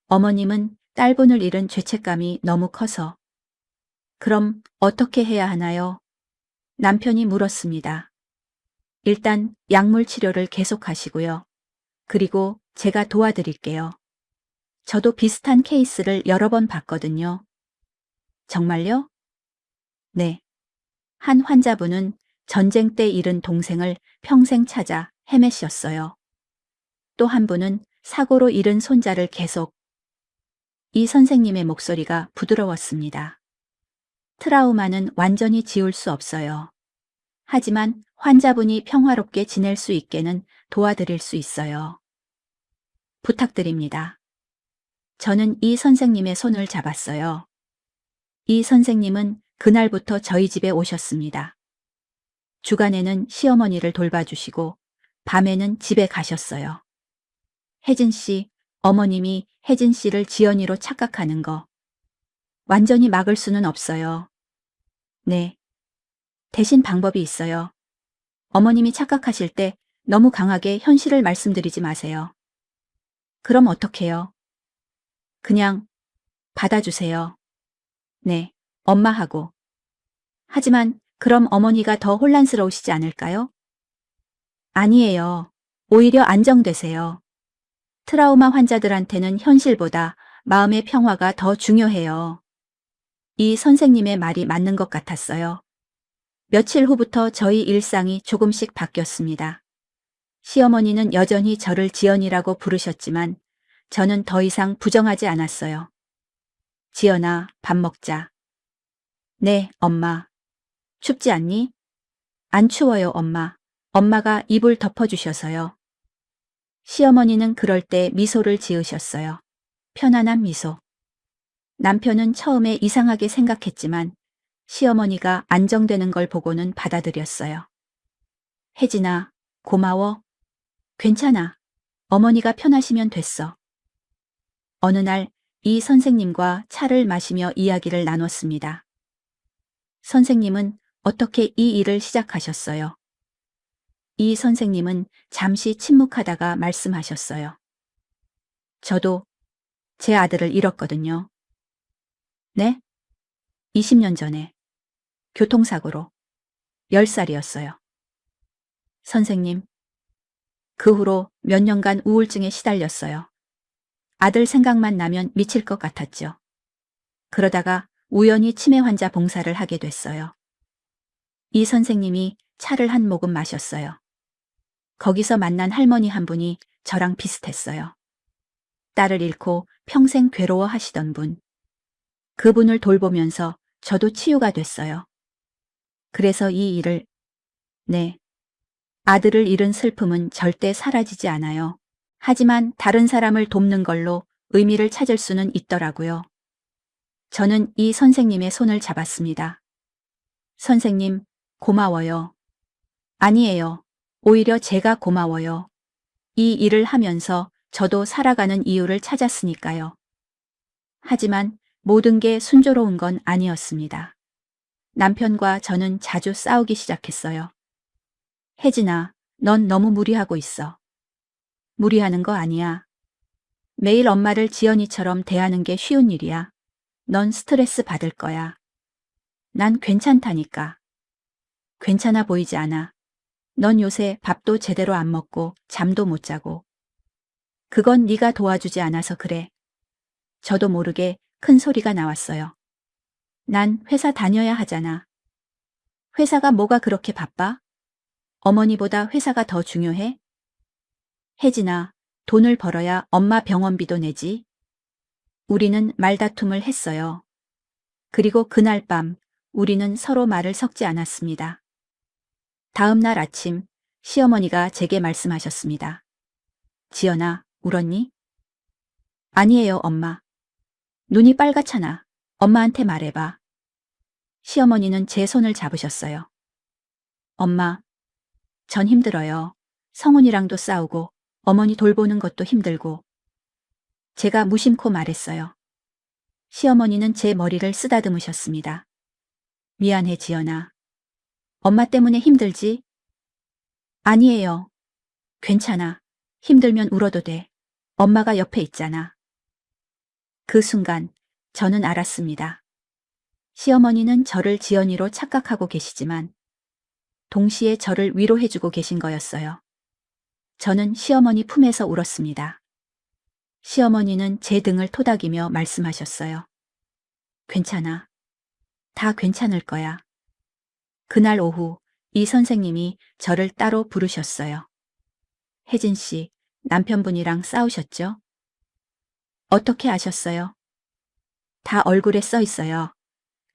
어머님은 딸분을 잃은 죄책감이 너무 커서. 그럼 어떻게 해야 하나요? 남편이 물었습니다. 일단 약물 치료를 계속하시고요. 그리고 제가 도와드릴게요. 저도 비슷한 케이스를 여러 번 봤거든요. 정말요? 네. 한 환자분은 전쟁 때 잃은 동생을 평생 찾아 헤매셨어요. 또 한 분은 사고로 잃은 손자를 계속. 이 선생님의 목소리가 부드러웠습니다. 트라우마는 완전히 지울 수 없어요. 하지만 환자분이 평화롭게 지낼 수 있게는 도와드릴 수 있어요. 부탁드립니다. 저는 이 선생님의 손을 잡았어요. 이 선생님은 그날부터 저희 집에 오셨습니다. 주간에는 시어머니를 돌봐주시고 밤에는 집에 가셨어요. 혜진 씨, 어머님이 혜진 씨를 지연이로 착각하는 거 완전히 막을 수는 없어요. 네. 대신 방법이 있어요. 어머님이 착각하실 때 너무 강하게 현실을 말씀드리지 마세요. 그럼 어떡해요? 그냥 받아주세요. 네. 엄마하고. 하지만 그럼 어머니가 더 혼란스러우시지 않을까요? 아니에요. 오히려 안정되세요. 트라우마 환자들한테는 현실보다 마음의 평화가 더 중요해요. 이 선생님의 말이 맞는 것 같았어요. 며칠 후부터 저희 일상이 조금씩 바뀌었습니다. 시어머니는 여전히 저를 지연이라고 부르셨지만 저는 더 이상 부정하지 않았어요. 지연아, 밥 먹자. 네, 엄마. 춥지 않니? 안 추워요, 엄마. 엄마가 이불 덮어주셔서요. 시어머니는 그럴 때 미소를 지으셨어요. 편안한 미소. 남편은 처음에 이상하게 생각했지만 시어머니가 안정되는 걸 보고는 받아들였어요. 혜진아, 고마워. 괜찮아. 어머니가 편하시면 됐어. 어느 날 이 선생님과 차를 마시며 이야기를 나눴습니다. 선생님은 어떻게 이 일을 시작하셨어요? 이 선생님은 잠시 침묵하다가 말씀하셨어요. 저도 제 아들을 잃었거든요. 네? 20년 전에 교통사고로 10살이었어요. 선생님, 그 후로 몇 년간 우울증에 시달렸어요. 아들 생각만 나면 미칠 것 같았죠. 그러다가 우연히 치매 환자 봉사를 하게 됐어요. 이 선생님이 차를 한 모금 마셨어요. 거기서 만난 할머니 한 분이 저랑 비슷했어요. 딸을 잃고 평생 괴로워하시던 분. 그분을 돌보면서 저도 치유가 됐어요. 그래서 이 일을, 네. 아들을 잃은 슬픔은 절대 사라지지 않아요. 하지만 다른 사람을 돕는 걸로 의미를 찾을 수는 있더라고요. 저는 이 선생님의 손을 잡았습니다. 선생님, 고마워요. 아니에요. 오히려 제가 고마워요. 이 일을 하면서 저도 살아가는 이유를 찾았으니까요. 하지만 모든 게 순조로운 건 아니었습니다. 남편과 저는 자주 싸우기 시작했어요. 혜진아, 넌 너무 무리하고 있어. 무리하는 거 아니야. 매일 엄마를 지연이처럼 대하는 게 쉬운 일이야. 넌 스트레스 받을 거야. 난 괜찮다니까. 괜찮아 보이지 않아. 넌 요새 밥도 제대로 안 먹고 잠도 못 자고. 그건 네가 도와주지 않아서 그래. 저도 모르게 큰 소리가 나왔어요. 난 회사 다녀야 하잖아. 회사가 뭐가 그렇게 바빠? 어머니보다 회사가 더 중요해? 혜진아, 돈을 벌어야 엄마 병원비도 내지. 우리는 말다툼을 했어요. 그리고 그날 밤 우리는 서로 말을 섞지 않았습니다. 다음 날 아침 시어머니가 제게 말씀하셨습니다. 지연아, 울었니? 아니에요, 엄마. 눈이 빨갛잖아. 엄마한테 말해봐. 시어머니는 제 손을 잡으셨어요. 엄마, 전 힘들어요. 성훈이랑도 싸우고 어머니 돌보는 것도 힘들고. 제가 무심코 말했어요. 시어머니는 제 머리를 쓰다듬으셨습니다. 미안해, 지연아. 엄마 때문에 힘들지? 아니에요. 괜찮아. 힘들면 울어도 돼. 엄마가 옆에 있잖아. 그 순간 저는 알았습니다. 시어머니는 저를 지연이로 착각하고 계시지만 동시에 저를 위로해주고 계신 거였어요. 저는 시어머니 품에서 울었습니다. 시어머니는 제 등을 토닥이며 말씀하셨어요. 괜찮아. 다 괜찮을 거야. 그날 오후 이 선생님이 저를 따로 부르셨어요. 혜진 씨, 남편분이랑 싸우셨죠? 어떻게 아셨어요? 다 얼굴에 써 있어요.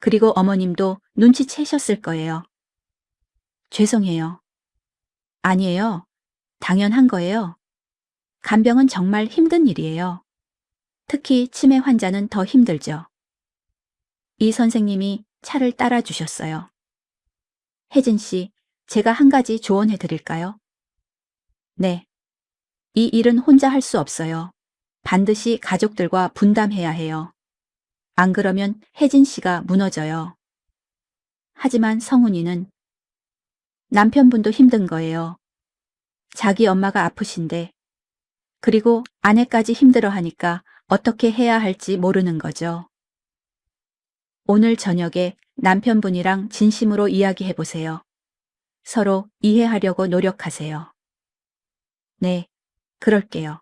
그리고 어머님도 눈치채셨을 거예요. 죄송해요. 아니에요. 당연한 거예요. 간병은 정말 힘든 일이에요. 특히 치매 환자는 더 힘들죠. 이 선생님이 차를 따라 주셨어요. 혜진 씨, 제가 한 가지 조언해 드릴까요? 네. 이 일은 혼자 할 수 없어요. 반드시 가족들과 분담해야 해요. 안 그러면 혜진 씨가 무너져요. 하지만 성훈이는 남편분도 힘든 거예요. 자기 엄마가 아프신데, 그리고 아내까지 힘들어 하니까 어떻게 해야 할지 모르는 거죠. 오늘 저녁에 남편분이랑 진심으로 이야기해 보세요. 서로 이해하려고 노력하세요. 네, 그럴게요.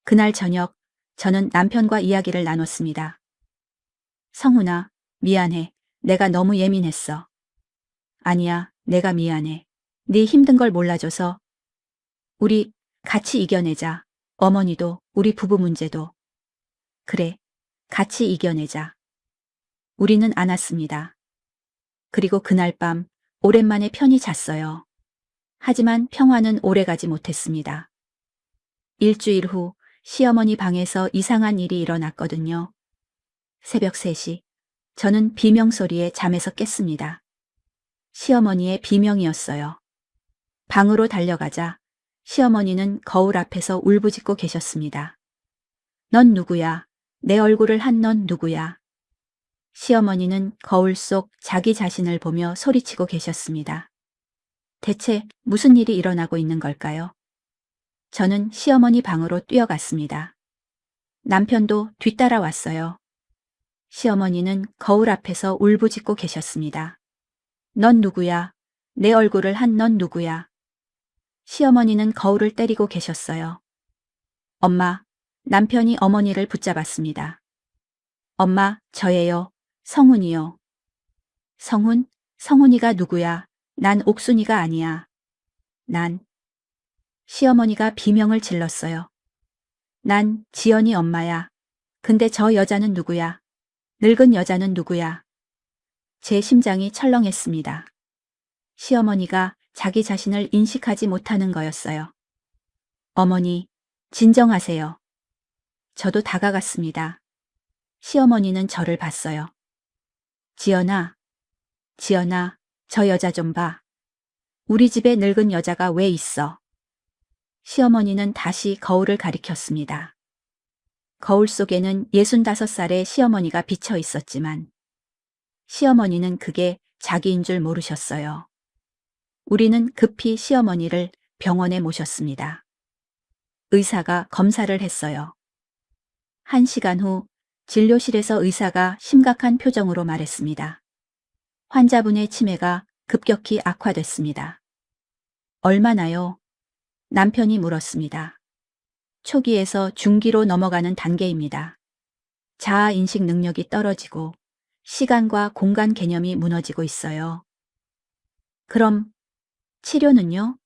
그날 저녁 저는 남편과 이야기를 나눴습니다. 성훈아, 미안해. 내가 너무 예민했어. 아니야, 내가 미안해. 네 힘든 걸 몰라줘서. 우리 같이 이겨내자. 어머니도 우리 부부 문제도. 그래, 같이 이겨내자. 우리는 안았습니다. 그리고 그날 밤 오랜만에 편히 잤어요. 하지만 평화는 오래가지 못했습니다. 일주일 후 시어머니 방에서 이상한 일이 일어났거든요. 새벽 3시, 저는 비명소리에 잠에서 깼습니다. 시어머니의 비명이었어요. 방으로 달려가자 시어머니는 거울 앞에서 울부짖고 계셨습니다. 넌 누구야? 내 얼굴을 한 넌 누구야? 시어머니는 거울 속 자기 자신을 보며 소리치고 계셨습니다. 대체 무슨 일이 일어나고 있는 걸까요? 저는 시어머니 방으로 뛰어갔습니다. 남편도 뒤따라왔어요. 시어머니는 거울 앞에서 울부짖고 계셨습니다. 넌 누구야? 내 얼굴을 한 넌 누구야? 시어머니는 거울을 때리고 계셨어요. 엄마, 남편이 어머니를 붙잡았습니다. 엄마, 저예요. 성훈이요. 성훈? 성훈이가 누구야? 난 옥순이가 아니야. 난. 시어머니가 비명을 질렀어요. 난 지연이 엄마야. 근데 저 여자는 누구야? 늙은 여자는 누구야? 제 심장이 철렁했습니다. 시어머니가 자기 자신을 인식하지 못하는 거였어요. 어머니, 진정하세요. 저도 다가갔습니다. 시어머니는 저를 봤어요. 지연아, 지연아, 저 여자 좀 봐. 우리 집에 늙은 여자가 왜 있어? 시어머니는 다시 거울을 가리켰습니다. 거울 속에는 65살의 시어머니가 비쳐 있었지만 시어머니는 그게 자기인 줄 모르셨어요. 우리는 급히 시어머니를 병원에 모셨습니다. 의사가 검사를 했어요. 1시간 후 진료실에서 의사가 심각한 표정으로 말했습니다. 환자분의 치매가 급격히 악화됐습니다. 얼마나요? 남편이 물었습니다. 초기에서 중기로 넘어가는 단계입니다. 자아 인식 능력이 떨어지고 시간과 공간 개념이 무너지고 있어요. 그럼 치료는요?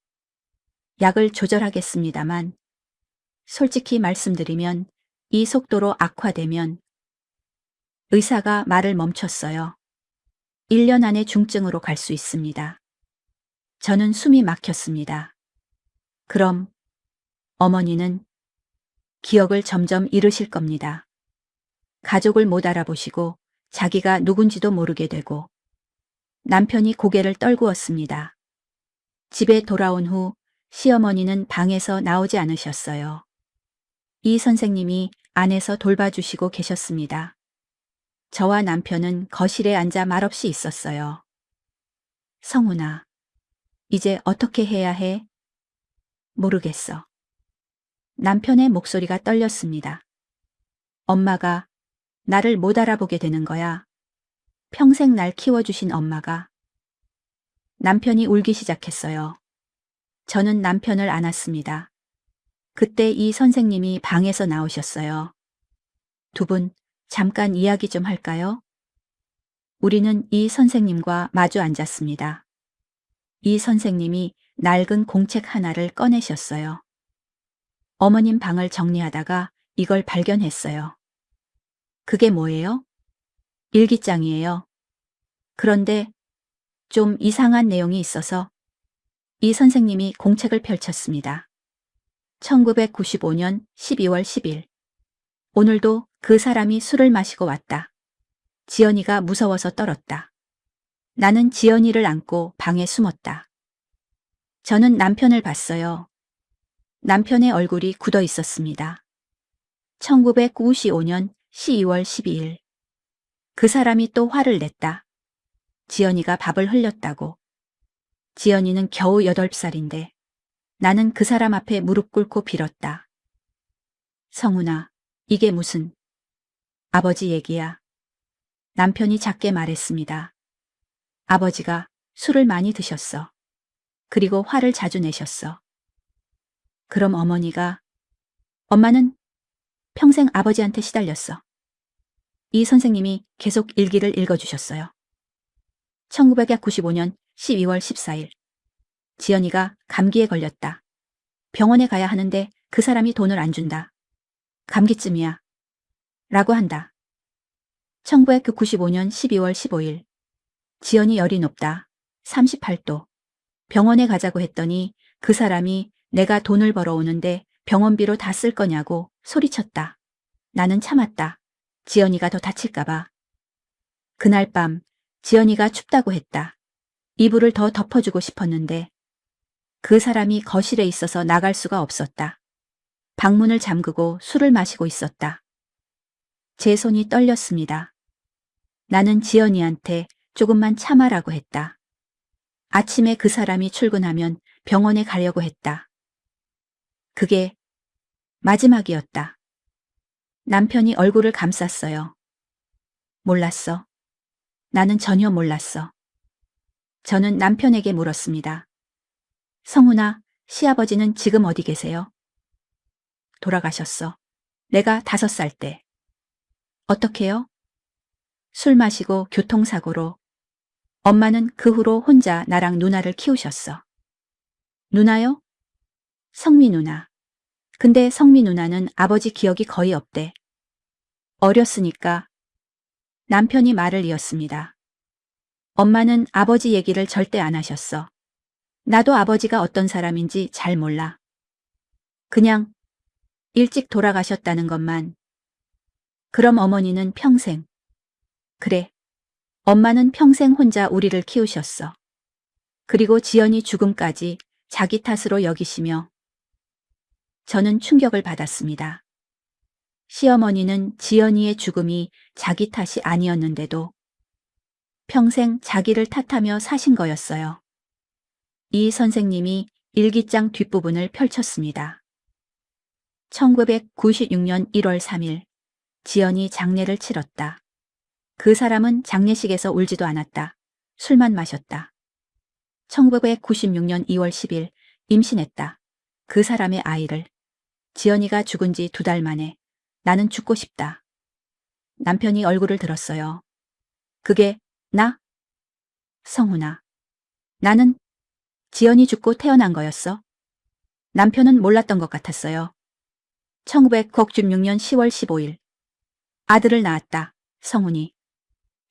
약을 조절하겠습니다만 솔직히 말씀드리면 이 속도로 악화되면 의사가 말을 멈췄어요. 1년 안에 중증으로 갈 수 있습니다. 저는 숨이 막혔습니다. 그럼 어머니는 기억을 점점 잃으실 겁니다. 가족을 못 알아보시고 자기가 누군지도 모르게 되고 남편이 고개를 떨구었습니다. 집에 돌아온 후 시어머니는 방에서 나오지 않으셨어요. 이 선생님이 안에서 돌봐주시고 계셨습니다. 저와 남편은 거실에 앉아 말없이 있었어요. 성훈아, 이제 어떻게 해야 해? 모르겠어. 남편의 목소리가 떨렸습니다. 엄마가 나를 못 알아보게 되는 거야. 평생 날 키워주신 엄마가. 남편이 울기 시작했어요. 저는 남편을 안았습니다. 그때 이 선생님이 방에서 나오셨어요. 두 분, 잠깐 이야기 좀 할까요? 우리는 이 선생님과 마주 앉았습니다. 이 선생님이 낡은 공책 하나를 꺼내셨어요. 어머님 방을 정리하다가 이걸 발견했어요. 그게 뭐예요? 일기장이에요. 그런데 좀 이상한 내용이 있어서 이 선생님이 공책을 펼쳤습니다. 1995년 12월 10일. 오늘도 그 사람이 술을 마시고 왔다. 지연이가 무서워서 떨었다. 나는 지연이를 안고 방에 숨었다. 저는 남편을 봤어요. 남편의 얼굴이 굳어 있었습니다. 1995년 12월 12일. 그 사람이 또 화를 냈다. 지연이가 밥을 흘렸다고. 지연이는 겨우 8살인데 나는 그 사람 앞에 무릎 꿇고 빌었다. 성훈아, 이게 무슨 아버지 얘기야. 남편이 작게 말했습니다. 아버지가 술을 많이 드셨어. 그리고 화를 자주 내셨어. 그럼 엄마는 평생 아버지한테 시달렸어. 이 선생님이 계속 일기를 읽어주셨어요. 1995년 12월 14일. 지연이가 감기에 걸렸다. 병원에 가야 하는데 그 사람이 돈을 안 준다. 감기쯤이야. 라고 한다. 1995년 12월 15일. 지연이 열이 높다. 38도. 병원에 가자고 했더니 그 사람이 내가 돈을 벌어오는데 병원비로 다 쓸 거냐고 소리쳤다. 나는 참았다. 지연이가 더 다칠까봐. 그날 밤 지연이가 춥다고 했다. 이불을 더 덮어주고 싶었는데 그 사람이 거실에 있어서 나갈 수가 없었다. 방문을 잠그고 술을 마시고 있었다. 제 손이 떨렸습니다. 나는 지연이한테 조금만 참아라고 했다. 아침에 그 사람이 출근하면 병원에 가려고 했다. 그게 마지막이었다. 남편이 얼굴을 감쌌어요. 몰랐어. 나는 전혀 몰랐어. 저는 남편에게 물었습니다. 성훈아, 시아버지는 지금 어디 계세요? 돌아가셨어. 내가 5살 때. 어떻게요? 술 마시고 교통사고로. 엄마는 그 후로 혼자 나랑 누나를 키우셨어. 누나요? 성미 누나. 근데 성미 누나는 아버지 기억이 거의 없대. 어렸으니까. 남편이 말을 이었습니다. 엄마는 아버지 얘기를 절대 안 하셨어. 나도 아버지가 어떤 사람인지 잘 몰라. 그냥 일찍 돌아가셨다는 것만. 그럼 어머니는 평생. 그래. 엄마는 평생 혼자 우리를 키우셨어. 그리고 지연이 죽음까지 자기 탓으로 여기시며. 저는 충격을 받았습니다. 시어머니는 지연이의 죽음이 자기 탓이 아니었는데도 평생 자기를 탓하며 사신 거였어요. 이 선생님이 일기장 뒷부분을 펼쳤습니다. 1996년 1월 3일 지연이 장례를 치렀다. 그 사람은 장례식에서 울지도 않았다. 술만 마셨다. 1996년 2월 10일 임신했다. 그 사람의 아이를. 지연이가 죽은 지 2달 만에 나는 죽고 싶다. 남편이 얼굴을 들었어요. 그게 나? 성훈아. 나는 지연이 죽고 태어난 거였어. 남편은 몰랐던 것 같았어요. 1996년 10월 15일. 아들을 낳았다. 성훈이.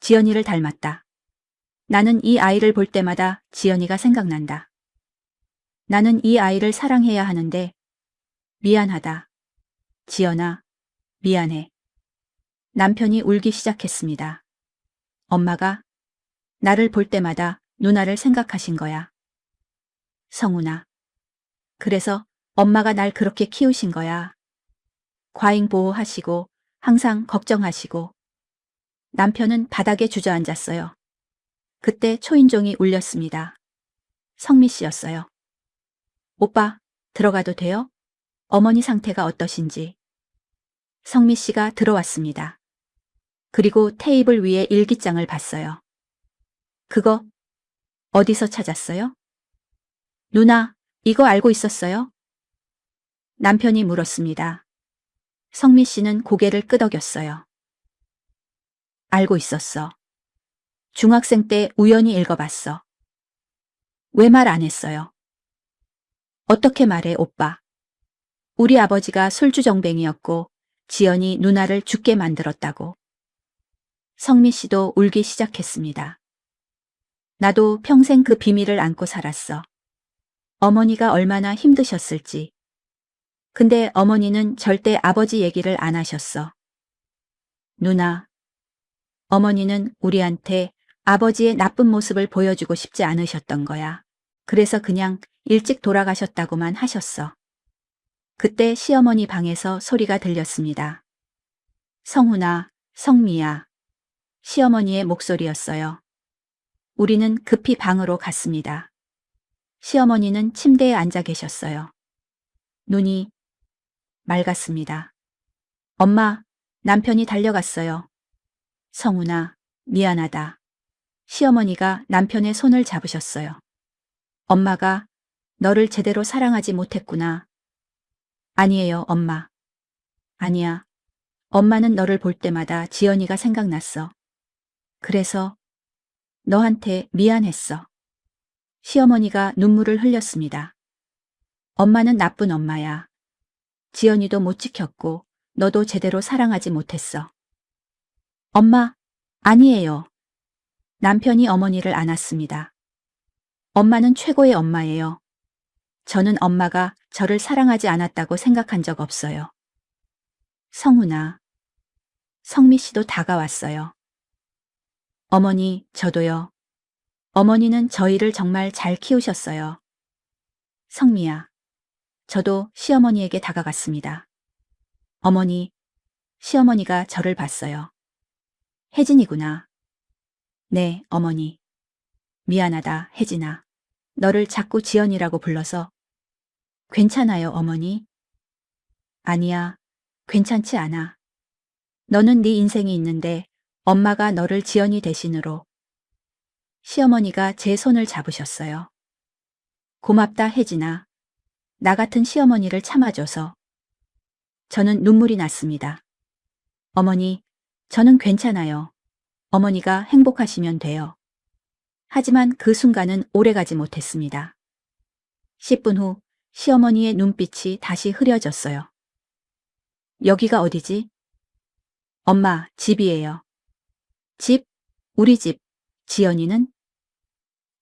지연이를 닮았다. 나는 이 아이를 볼 때마다 지연이가 생각난다. 나는 이 아이를 사랑해야 하는데 미안하다. 지연아, 미안해. 남편이 울기 시작했습니다. 엄마가 나를 볼 때마다 누나를 생각하신 거야. 성훈아. 그래서 엄마가 날 그렇게 키우신 거야. 과잉 보호하시고 항상 걱정하시고. 남편은 바닥에 주저앉았어요. 그때 초인종이 울렸습니다. 성미 씨였어요. 오빠, 들어가도 돼요? 어머니 상태가 어떠신지. 성미 씨가 들어왔습니다. 그리고 테이블 위에 일기장을 봤어요. 그거 어디서 찾았어요? 누나, 이거 알고 있었어요? 남편이 물었습니다. 성미 씨는 고개를 끄덕였어요. 알고 있었어. 중학생 때 우연히 읽어봤어. 왜 말 안 했어요? 어떻게 말해, 오빠? 우리 아버지가 술주정뱅이였고 지연이 누나를 죽게 만들었다고. 성미 씨도 울기 시작했습니다. 나도 평생 그 비밀을 안고 살았어. 어머니가 얼마나 힘드셨을지. 근데 어머니는 절대 아버지 얘기를 안 하셨어. 누나, 어머니는 우리한테 아버지의 나쁜 모습을 보여주고 싶지 않으셨던 거야. 그래서 그냥 일찍 돌아가셨다고만 하셨어. 그때 시어머니 방에서 소리가 들렸습니다. 성훈아, 성미야. 시어머니의 목소리였어요. 우리는 급히 방으로 갔습니다. 시어머니는 침대에 앉아 계셨어요. 눈이 맑았습니다. 엄마, 남편이 달려갔어요. 성훈아, 미안하다. 시어머니가 남편의 손을 잡으셨어요. 엄마가 너를 제대로 사랑하지 못했구나. 아니에요, 엄마. 아니야. 엄마는 너를 볼 때마다 지연이가 생각났어. 그래서 너한테 미안했어. 시어머니가 눈물을 흘렸습니다. 엄마는 나쁜 엄마야. 지연이도 못 지켰고 너도 제대로 사랑하지 못했어. 엄마, 아니에요. 남편이 어머니를 안았습니다. 엄마는 최고의 엄마예요. 저는 엄마가 저를 사랑하지 않았다고 생각한 적 없어요. 성훈아. 성미 씨도 다가왔어요. 어머니, 저도요. 어머니는 저희를 정말 잘 키우셨어요. 성미야. 저도 시어머니에게 다가갔습니다. 어머니, 시어머니가 저를 봤어요. 혜진이구나. 네, 어머니. 미안하다, 혜진아. 너를 자꾸 지연이라고 불러서. 괜찮아요, 어머니? 아니야, 괜찮지 않아. 너는 네 인생이 있는데 엄마가 너를 지연이 대신으로. 시어머니가 제 손을 잡으셨어요. 고맙다, 혜진아. 나 같은 시어머니를 참아줘서. 저는 눈물이 났습니다. 어머니, 저는 괜찮아요. 어머니가 행복하시면 돼요. 하지만 그 순간은 오래가지 못했습니다. 10분 후 시어머니의 눈빛이 다시 흐려졌어요. 여기가 어디지? 엄마, 집이에요. 집? 우리 집. 지연이는?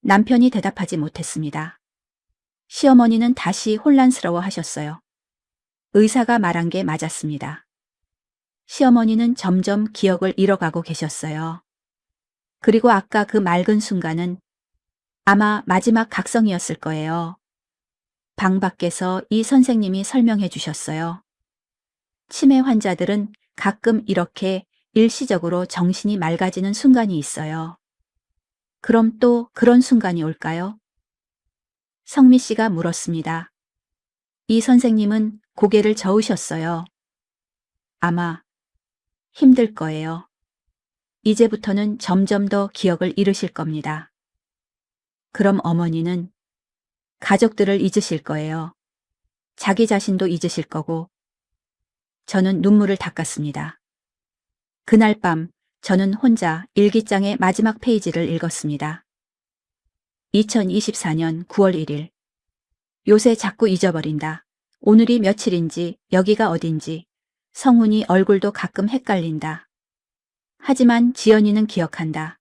남편이 대답하지 못했습니다. 시어머니는 다시 혼란스러워 하셨어요. 의사가 말한 게 맞았습니다. 시어머니는 점점 기억을 잃어가고 계셨어요. 그리고 아까 그 맑은 순간은 아마 마지막 각성이었을 거예요. 방 밖에서 이 선생님이 설명해 주셨어요. 치매 환자들은 가끔 이렇게 일시적으로 정신이 맑아지는 순간이 있어요. 그럼 또 그런 순간이 올까요? 성미 씨가 물었습니다. 이 선생님은 고개를 저으셨어요. 아마 힘들 거예요. 이제부터는 점점 더 기억을 잃으실 겁니다. 그럼 어머니는 가족들을 잊으실 거예요. 자기 자신도 잊으실 거고. 저는 눈물을 닦았습니다. 그날 밤 저는 혼자 일기장의 마지막 페이지를 읽었습니다. 2024년 9월 1일. 요새 자꾸 잊어버린다. 오늘이 며칠인지 여기가 어딘지. 성훈이 얼굴도 가끔 헷갈린다. 하지만 지연이는 기억한다.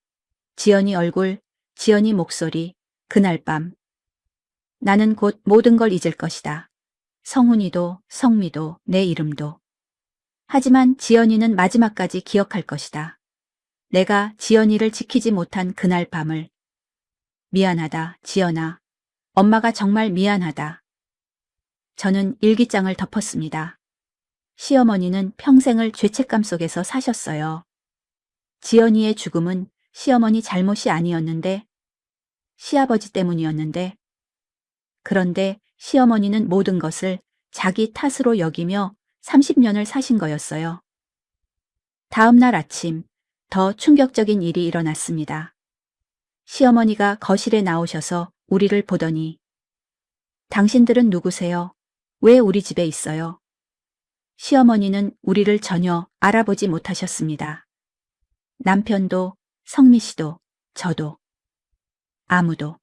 지연이 얼굴, 지연이 목소리, 그날 밤. 나는 곧 모든 걸 잊을 것이다. 성훈이도, 성미도, 내 이름도. 하지만 지연이는 마지막까지 기억할 것이다. 내가 지연이를 지키지 못한 그날 밤을. 미안하다, 지연아. 엄마가 정말 미안하다. 저는 일기장을 덮었습니다. 시어머니는 평생을 죄책감 속에서 사셨어요. 지연이의 죽음은 시어머니 잘못이 아니었는데, 시아버지 때문이었는데, 그런데 시어머니는 모든 것을 자기 탓으로 여기며 30년을 사신 거였어요. 다음 날 아침, 더 충격적인 일이 일어났습니다. 시어머니가 거실에 나오셔서 우리를 보더니, 당신들은 누구세요? 왜 우리 집에 있어요? 시어머니는 우리를 전혀 알아보지 못하셨습니다. 남편도, 성미 씨도, 저도, 아무도.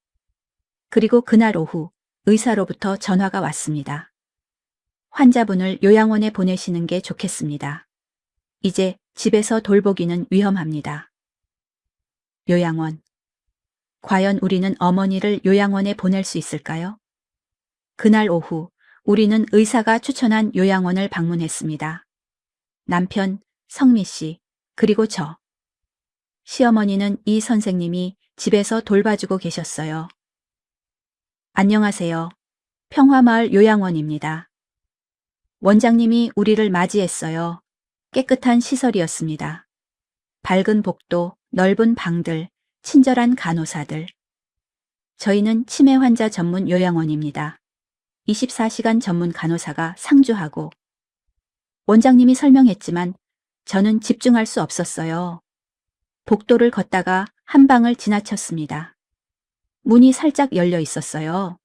그리고 그날 오후 의사로부터 전화가 왔습니다. 환자분을 요양원에 보내시는 게 좋겠습니다. 이제 집에서 돌보기는 위험합니다. 요양원. 과연 우리는 어머니를 요양원에 보낼 수 있을까요? 그날 오후 우리는 의사가 추천한 요양원을 방문했습니다. 남편, 성미 씨, 그리고 저. 시어머니는 이 선생님이 집에서 돌봐주고 계셨어요. 안녕하세요. 평화마을 요양원입니다. 원장님이 우리를 맞이했어요. 깨끗한 시설이었습니다. 밝은 복도, 넓은 방들, 친절한 간호사들. 저희는 치매 환자 전문 요양원입니다. 24시간 전문 간호사가 상주하고. 원장님이 설명했지만 저는 집중할 수 없었어요. 복도를 걷다가 한 방을 지나쳤습니다. 문이 살짝 열려 있었어요.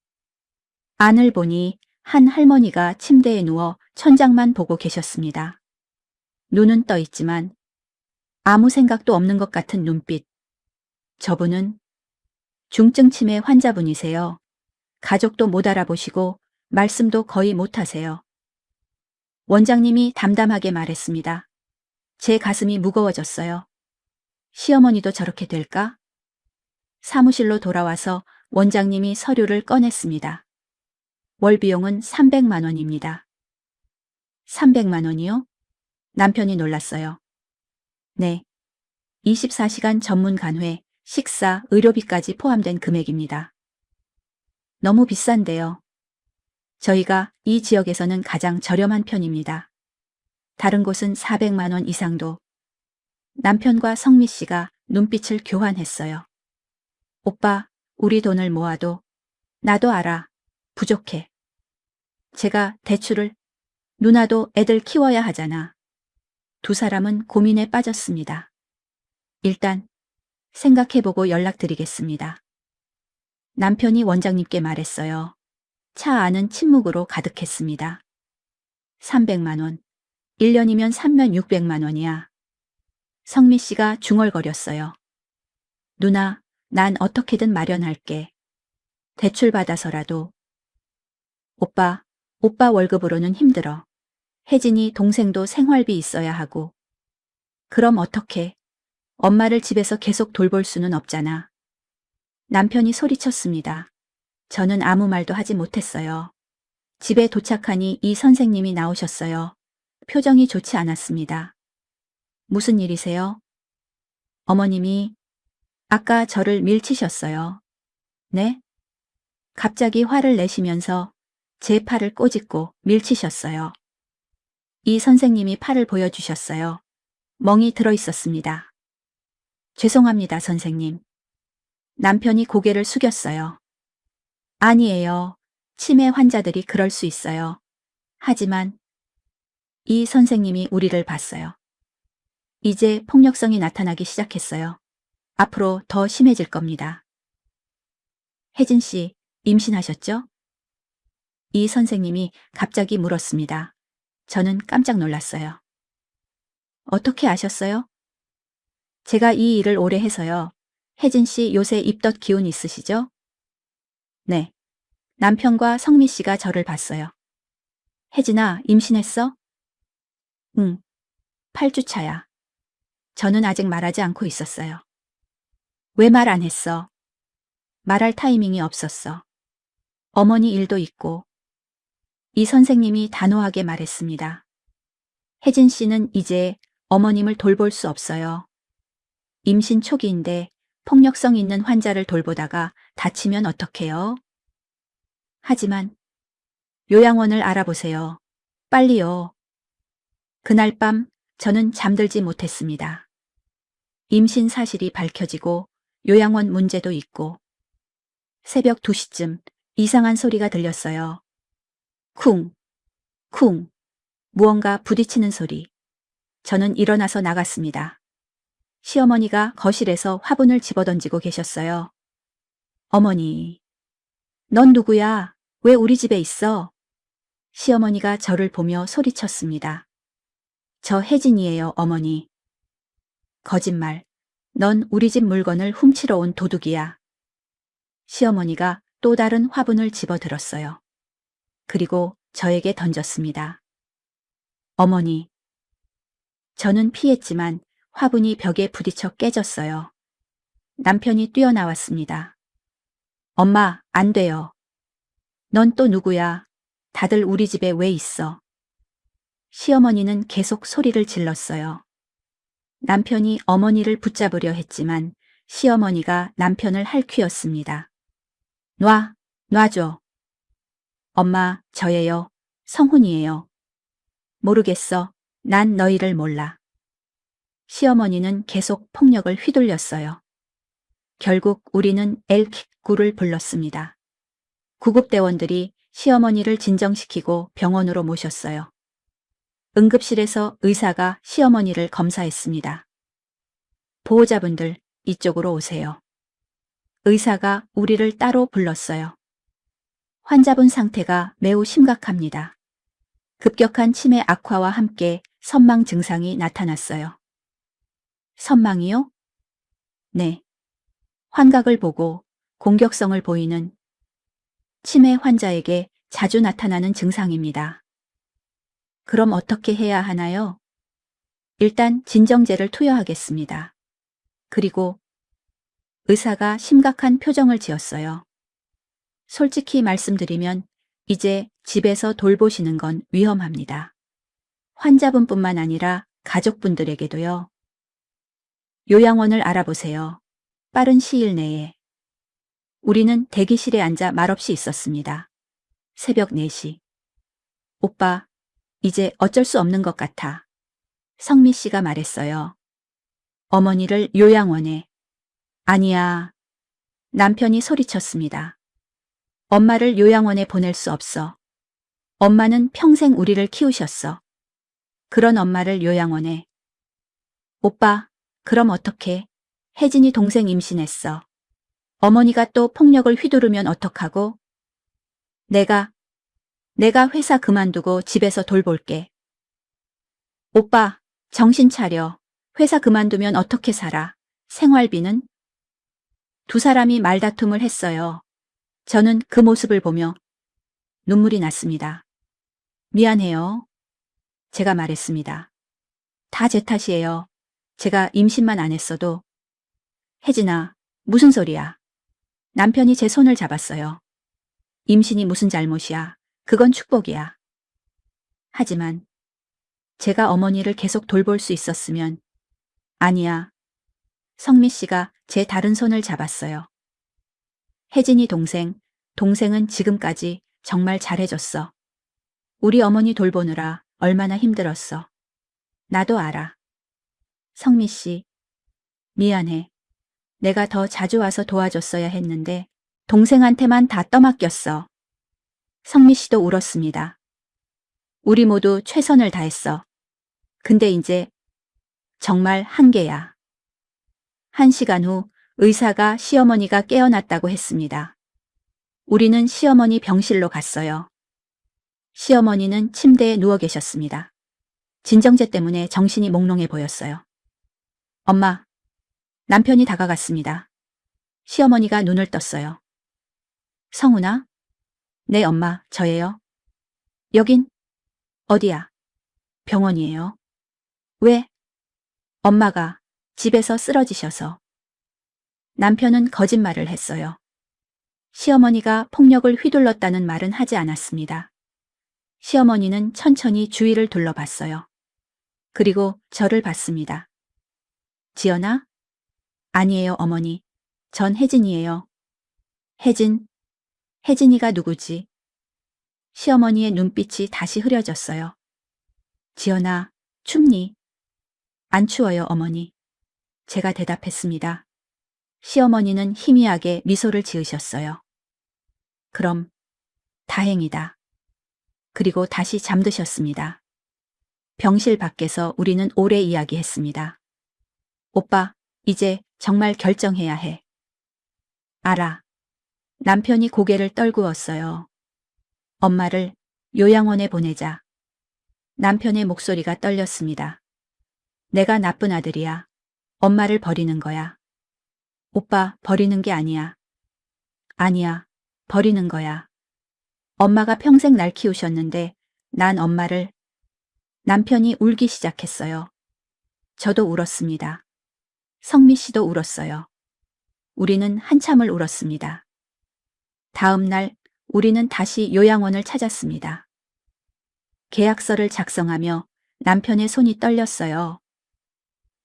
안을 보니 한 할머니가 침대에 누워 천장만 보고 계셨습니다. 눈은 떠 있지만 아무 생각도 없는 것 같은 눈빛. 저분은 중증 치매 환자분이세요. 가족도 못 알아보시고 말씀도 거의 못 하세요. 원장님이 담담하게 말했습니다. 제 가슴이 무거워졌어요. 시어머니도 저렇게 될까? 사무실로 돌아와서 원장님이 서류를 꺼냈습니다. 월 비용은 300만 원입니다. 300만 원이요? 남편이 놀랐어요. 네. 24시간 전문 간회, 식사, 의료비까지 포함된 금액입니다. 너무 비싼데요. 저희가 이 지역에서는 가장 저렴한 편입니다. 다른 곳은 400만 원 이상도. 남편과 성미 씨가 눈빛을 교환했어요. 오빠, 우리 돈을 모아도 나도 알아. 부족해. 제가 대출을 누나도 애들 키워야 하잖아. 두 사람은 고민에 빠졌습니다. 일단 생각해보고 연락드리겠습니다. 남편이 원장님께 말했어요. 차 안은 침묵으로 가득했습니다. 300만 원. 1년이면 3만 600만 원이야. 성미 씨가 중얼거렸어요. 누나, 난 어떻게든 마련할게. 대출 받아서라도. 오빠 월급으로는 힘들어. 혜진이 동생도 생활비 있어야 하고. 그럼 어떡해? 엄마를 집에서 계속 돌볼 수는 없잖아. 남편이 소리쳤습니다. 저는 아무 말도 하지 못했어요. 집에 도착하니 이 선생님이 나오셨어요. 표정이 좋지 않았습니다. 무슨 일이세요? 어머님이 아까 저를 밀치셨어요. 네? 갑자기 화를 내시면서 제 팔을 꼬집고 밀치셨어요. 이 선생님이 팔을 보여주셨어요. 멍이 들어 있었습니다. 죄송합니다, 선생님. 남편이 고개를 숙였어요. 아니에요. 치매 환자들이 그럴 수 있어요. 하지만 이 선생님이 우리를 봤어요. 이제 폭력성이 나타나기 시작했어요. 앞으로 더 심해질 겁니다. 혜진 씨, 임신하셨죠? 이 선생님이 갑자기 물었습니다. 저는 깜짝 놀랐어요. 어떻게 아셨어요? 제가 이 일을 오래 해서요. 혜진 씨 요새 입덧 기운 있으시죠? 네. 남편과 성미 씨가 저를 봤어요. 혜진아, 임신했어? 응. 8주 차야. 저는 아직 말하지 않고 있었어요. 왜 말 안 했어? 말할 타이밍이 없었어. 어머니 일도 있고. 이 선생님이 단호하게 말했습니다. 혜진 씨는 이제 어머님을 돌볼 수 없어요. 임신 초기인데 폭력성 있는 환자를 돌보다가 다치면 어떡해요? 하지만 요양원을 알아보세요. 빨리요. 그날 밤 저는 잠들지 못했습니다. 임신 사실이 밝혀지고 요양원 문제도 있고 새벽 2시쯤 이상한 소리가 들렸어요. 쿵, 쿵, 무언가 부딪히는 소리. 저는 일어나서 나갔습니다. 시어머니가 거실에서 화분을 집어던지고 계셨어요. 어머니, 넌 누구야? 왜 우리 집에 있어? 시어머니가 저를 보며 소리쳤습니다. 저 혜진이에요, 어머니. 거짓말. 넌 우리 집 물건을 훔치러 온 도둑이야. 시어머니가 또 다른 화분을 집어들었어요. 그리고 저에게 던졌습니다. 어머니. 저는 피했지만 화분이 벽에 부딪혀 깨졌어요. 남편이 뛰어나왔습니다. 엄마, 안 돼요. 넌 또 누구야? 다들 우리 집에 왜 있어? 시어머니는 계속 소리를 질렀어요. 남편이 어머니를 붙잡으려 했지만 시어머니가 남편을 할퀴었습니다. 놔줘. 엄마, 저예요. 성훈이에요. 모르겠어. 난 너희를 몰라. 시어머니는 계속 폭력을 휘둘렸어요. 결국 우리는 L9를 불렀습니다. 구급대원들이 시어머니를 진정시키고 병원으로 모셨어요. 응급실에서 의사가 시어머니를 검사했습니다. 보호자분들, 이쪽으로 오세요. 의사가 우리를 따로 불렀어요. 환자분 상태가 매우 심각합니다. 급격한 치매 악화와 함께 선망 증상이 나타났어요. 선망이요? 네. 환각을 보고 공격성을 보이는 치매 환자에게 자주 나타나는 증상입니다. 그럼 어떻게 해야 하나요? 일단 진정제를 투여하겠습니다. 그리고 의사가 심각한 표정을 지었어요. 솔직히 말씀드리면 이제 집에서 돌보시는 건 위험합니다. 환자분뿐만 아니라 가족분들에게도요. 요양원을 알아보세요. 빠른 시일 내에. 우리는 대기실에 앉아 말없이 있었습니다. 새벽 4시. 오빠, 이제 어쩔 수 없는 것 같아. 성미 씨가 말했어요. 어머니를 요양원에. 아니야. 남편이 소리쳤습니다. 엄마를 요양원에 보낼 수 없어. 엄마는 평생 우리를 키우셨어. 그런 엄마를 요양원에. 오빠, 그럼 어떡해? 혜진이 동생 임신했어. 어머니가 또 폭력을 휘두르면 어떡하고? 내가 회사 그만두고 집에서 돌볼게. 오빠, 정신 차려. 회사 그만두면 어떻게 살아? 생활비는? 두 사람이 말다툼을 했어요. 저는 그 모습을 보며 눈물이 났습니다. 미안해요. 제가 말했습니다. 다 제 탓이에요. 제가 임신만 안 했어도. 혜진아, 무슨 소리야? 남편이 제 손을 잡았어요. 임신이 무슨 잘못이야. 그건 축복이야. 하지만 제가 어머니를 계속 돌볼 수 있었으면 아니야. 성미 씨가 제 다른 손을 잡았어요. 혜진이 동생은 지금까지 정말 잘해줬어. 우리 어머니 돌보느라 얼마나 힘들었어. 나도 알아. 성미 씨, 미안해. 내가 더 자주 와서 도와줬어야 했는데 동생한테만 다 떠맡겼어. 성미 씨도 울었습니다. 우리 모두 최선을 다했어. 근데 이제 정말 한계야. 1시간 후 의사가 시어머니가 깨어났다고 했습니다. 우리는 시어머니 병실로 갔어요. 시어머니는 침대에 누워 계셨습니다. 진정제 때문에 정신이 몽롱해 보였어요. 엄마, 남편이 다가갔습니다. 시어머니가 눈을 떴어요. 성훈아? 네, 엄마, 저예요. 여긴 어디야? 병원이에요. 왜? 엄마가 집에서 쓰러지셔서. 남편은 거짓말을 했어요. 시어머니가 폭력을 휘둘렀다는 말은 하지 않았습니다. 시어머니는 천천히 주위를 둘러봤어요. 그리고 저를 봤습니다. 지연아? 아니에요, 어머니. 전 혜진이에요. 혜진이가 누구지? 시어머니의 눈빛이 다시 흐려졌어요. 지연아, 춥니? 안 추워요, 어머니. 제가 대답했습니다. 시어머니는 희미하게 미소를 지으셨어요. 그럼, 다행이다. 그리고 다시 잠드셨습니다. 병실 밖에서 우리는 오래 이야기했습니다. 오빠, 이제 정말 결정해야 해. 알아. 남편이 고개를 떨구었어요. 엄마를 요양원에 보내자. 남편의 목소리가 떨렸습니다. 내가 나쁜 아들이야. 엄마를 버리는 거야. 오빠, 버리는 게 아니야. 아니야. 버리는 거야. 엄마가 평생 날 키우셨는데 난 엄마를. 남편이 울기 시작했어요. 저도 울었습니다. 성미 씨도 울었어요. 우리는 한참을 울었습니다. 다음 날 우리는 다시 요양원을 찾았습니다. 계약서를 작성하며 남편의 손이 떨렸어요.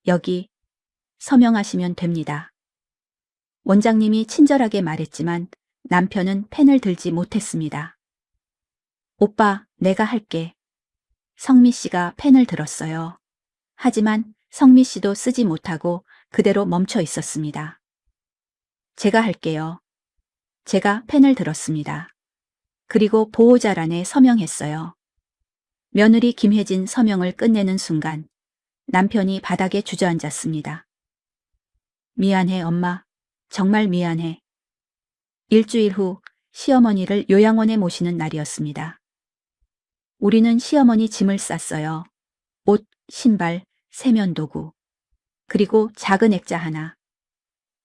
여기 서명하시면 됩니다. 원장님이 친절하게 말했지만 남편은 펜을 들지 못했습니다. 오빠, 내가 할게. 성미 씨가 펜을 들었어요. 하지만 성미 씨도 쓰지 못하고 그대로 멈춰 있었습니다. 제가 할게요. 제가 펜을 들었습니다. 그리고 보호자란에 서명했어요. 며느리 김혜진 서명을 끝내는 순간 남편이 바닥에 주저앉았습니다. 미안해, 엄마. 정말 미안해. 일주일 후 시어머니를 요양원에 모시는 날이었습니다. 우리는 시어머니 짐을 쌌어요. 옷, 신발, 세면도구, 그리고 작은 액자 하나.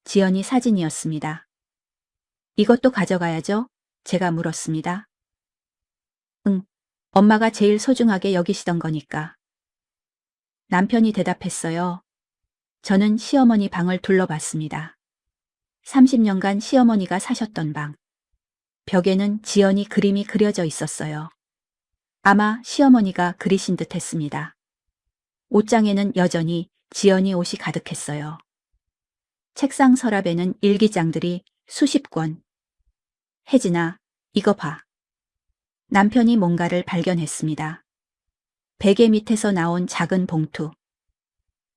지연이 사진이었습니다. 이것도 가져가야죠? 제가 물었습니다. 응, 엄마가 제일 소중하게 여기시던 거니까. 남편이 대답했어요. 저는 시어머니 방을 둘러봤습니다. 30년간 시어머니가 사셨던 방. 벽에는 지연이 그림이 그려져 있었어요. 아마 시어머니가 그리신 듯 했습니다. 옷장에는 여전히 지연이 옷이 가득했어요. 책상 서랍에는 일기장들이 수십 권. 혜진아, 이거 봐. 남편이 뭔가를 발견했습니다. 베개 밑에서 나온 작은 봉투.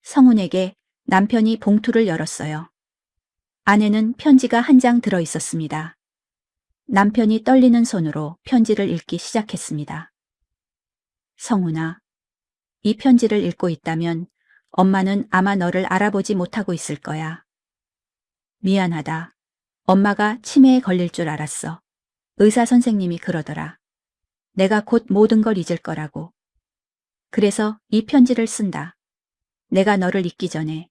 성훈에게 남편이 봉투를 열었어요. 안에는 편지가 한 장 들어 있었습니다. 남편이 떨리는 손으로 편지를 읽기 시작했습니다. 성훈아, 이 편지를 읽고 있다면 엄마는 아마 너를 알아보지 못하고 있을 거야. 미안하다. 엄마가 치매에 걸릴 줄 알았어. 의사 선생님이 그러더라. 내가 곧 모든 걸 잊을 거라고. 그래서 이 편지를 쓴다. 내가 너를 잊기 전에.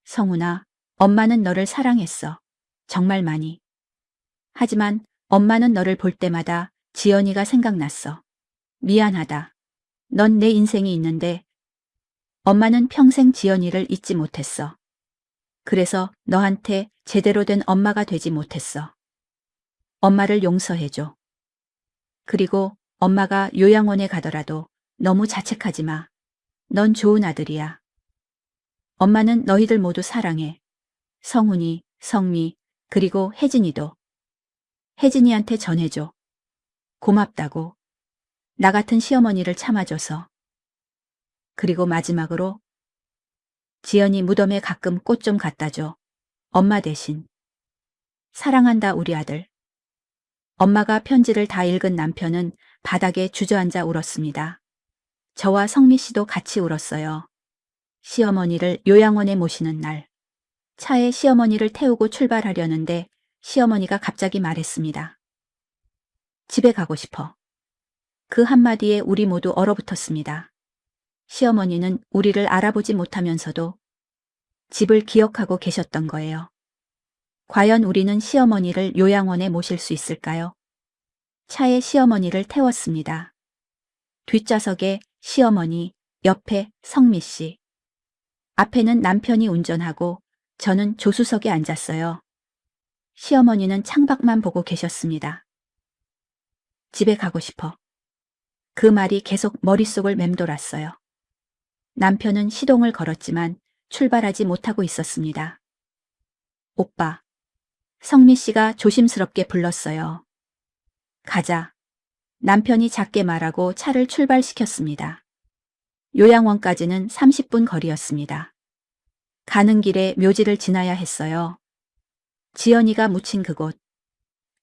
성훈아, 엄마는 너를 사랑했어. 정말 많이. 하지만 엄마는 너를 볼 때마다 지연이가 생각났어. 미안하다. 넌 내 인생이 있는데 엄마는 평생 지연이를 잊지 못했어. 그래서 너한테 제대로 된 엄마가 되지 못했어. 엄마를 용서해줘. 그리고 엄마가 요양원에 가더라도 너무 자책하지 마. 넌 좋은 아들이야. 엄마는 너희들 모두 사랑해. 성훈이, 성미, 그리고 혜진이도. 혜진이한테 전해줘. 고맙다고. 나 같은 시어머니를 참아줘서. 그리고 마지막으로 지연이 무덤에 가끔 꽃 좀 갖다 줘. 엄마 대신. 사랑한다 우리 아들. 엄마가 편지를 다 읽은 남편은 바닥에 주저앉아 울었습니다. 저와 성미 씨도 같이 울었어요. 시어머니를 요양원에 모시는 날. 차에 시어머니를 태우고 출발하려는데 시어머니가 갑자기 말했습니다. 집에 가고 싶어. 그 한마디에 우리 모두 얼어붙었습니다. 시어머니는 우리를 알아보지 못하면서도 집을 기억하고 계셨던 거예요. 과연 우리는 시어머니를 요양원에 모실 수 있을까요? 차에 시어머니를 태웠습니다. 뒷좌석에 시어머니, 옆에 성미 씨. 앞에는 남편이 운전하고 저는 조수석에 앉았어요. 시어머니는 창밖만 보고 계셨습니다. 집에 가고 싶어. 그 말이 계속 머릿속을 맴돌았어요. 남편은 시동을 걸었지만 출발하지 못하고 있었습니다. 오빠. 성미 씨가 조심스럽게 불렀어요. 가자. 남편이 작게 말하고 차를 출발시켰습니다. 요양원까지는 30분 거리였습니다. 가는 길에 묘지를 지나야 했어요. 지연이가 묻힌 그곳.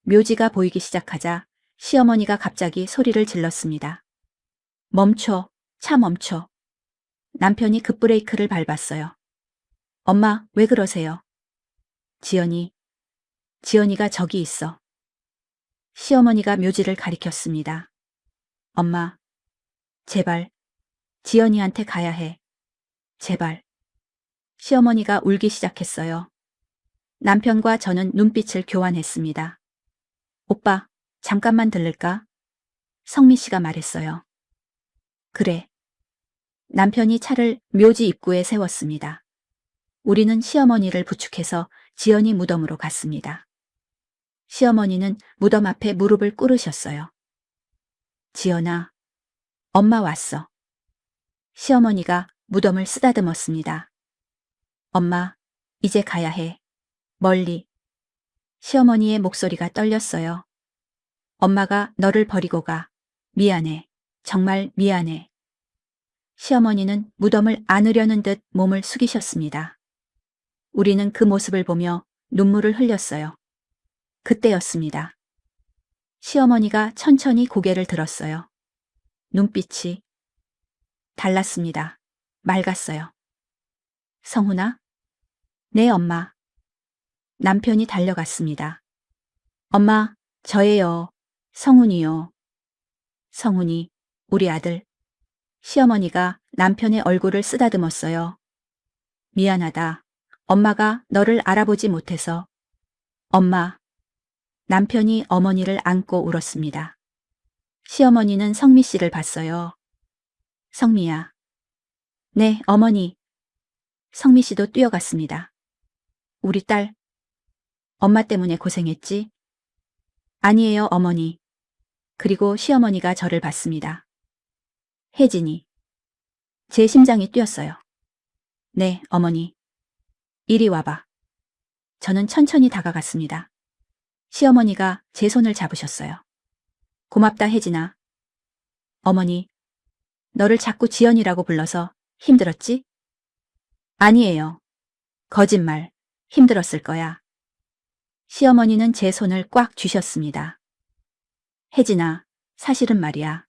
묘지가 보이기 시작하자 시어머니가 갑자기 소리를 질렀습니다. 멈춰, 차 멈춰. 남편이 급브레이크를 밟았어요. 엄마, 왜 그러세요? 지연이가 저기 있어. 시어머니가 묘지를 가리켰습니다. 엄마, 제발, 지연이한테 가야 해. 제발. 시어머니가 울기 시작했어요. 남편과 저는 눈빛을 교환했습니다. 오빠, 잠깐만 들를까? 성미 씨가 말했어요. 그래. 남편이 차를 묘지 입구에 세웠습니다. 우리는 시어머니를 부축해서 지연이 무덤으로 갔습니다. 시어머니는 무덤 앞에 무릎을 꿇으셨어요. 지연아, 엄마 왔어. 시어머니가 무덤을 쓰다듬었습니다. 엄마, 이제 가야 해. 멀리. 시어머니의 목소리가 떨렸어요. 엄마가 너를 버리고 가. 미안해. 정말 미안해. 시어머니는 무덤을 안으려는 듯 몸을 숙이셨습니다. 우리는 그 모습을 보며 눈물을 흘렸어요. 그때였습니다. 시어머니가 천천히 고개를 들었어요. 눈빛이 달랐습니다. 맑았어요. 성훈아? 네, 엄마. 남편이 달려갔습니다. 엄마, 저예요. 성훈이요. 성훈이, 우리 아들. 시어머니가 남편의 얼굴을 쓰다듬었어요. 미안하다. 엄마가 너를 알아보지 못해서. 엄마. 남편이 어머니를 안고 울었습니다. 시어머니는 성미 씨를 봤어요. 성미야. 네, 어머니. 성미 씨도 뛰어갔습니다. 우리 딸. 엄마 때문에 고생했지? 아니에요, 어머니. 그리고 시어머니가 저를 봤습니다. 혜진이. 제 심장이 뛰었어요. 네, 어머니. 이리 와봐. 저는 천천히 다가갔습니다. 시어머니가 제 손을 잡으셨어요. 고맙다, 혜진아. 어머니, 너를 자꾸 지연이라고 불러서 힘들었지? 아니에요. 거짓말. 힘들었을 거야. 시어머니는 제 손을 꽉 쥐셨습니다. 혜진아, 사실은 말이야.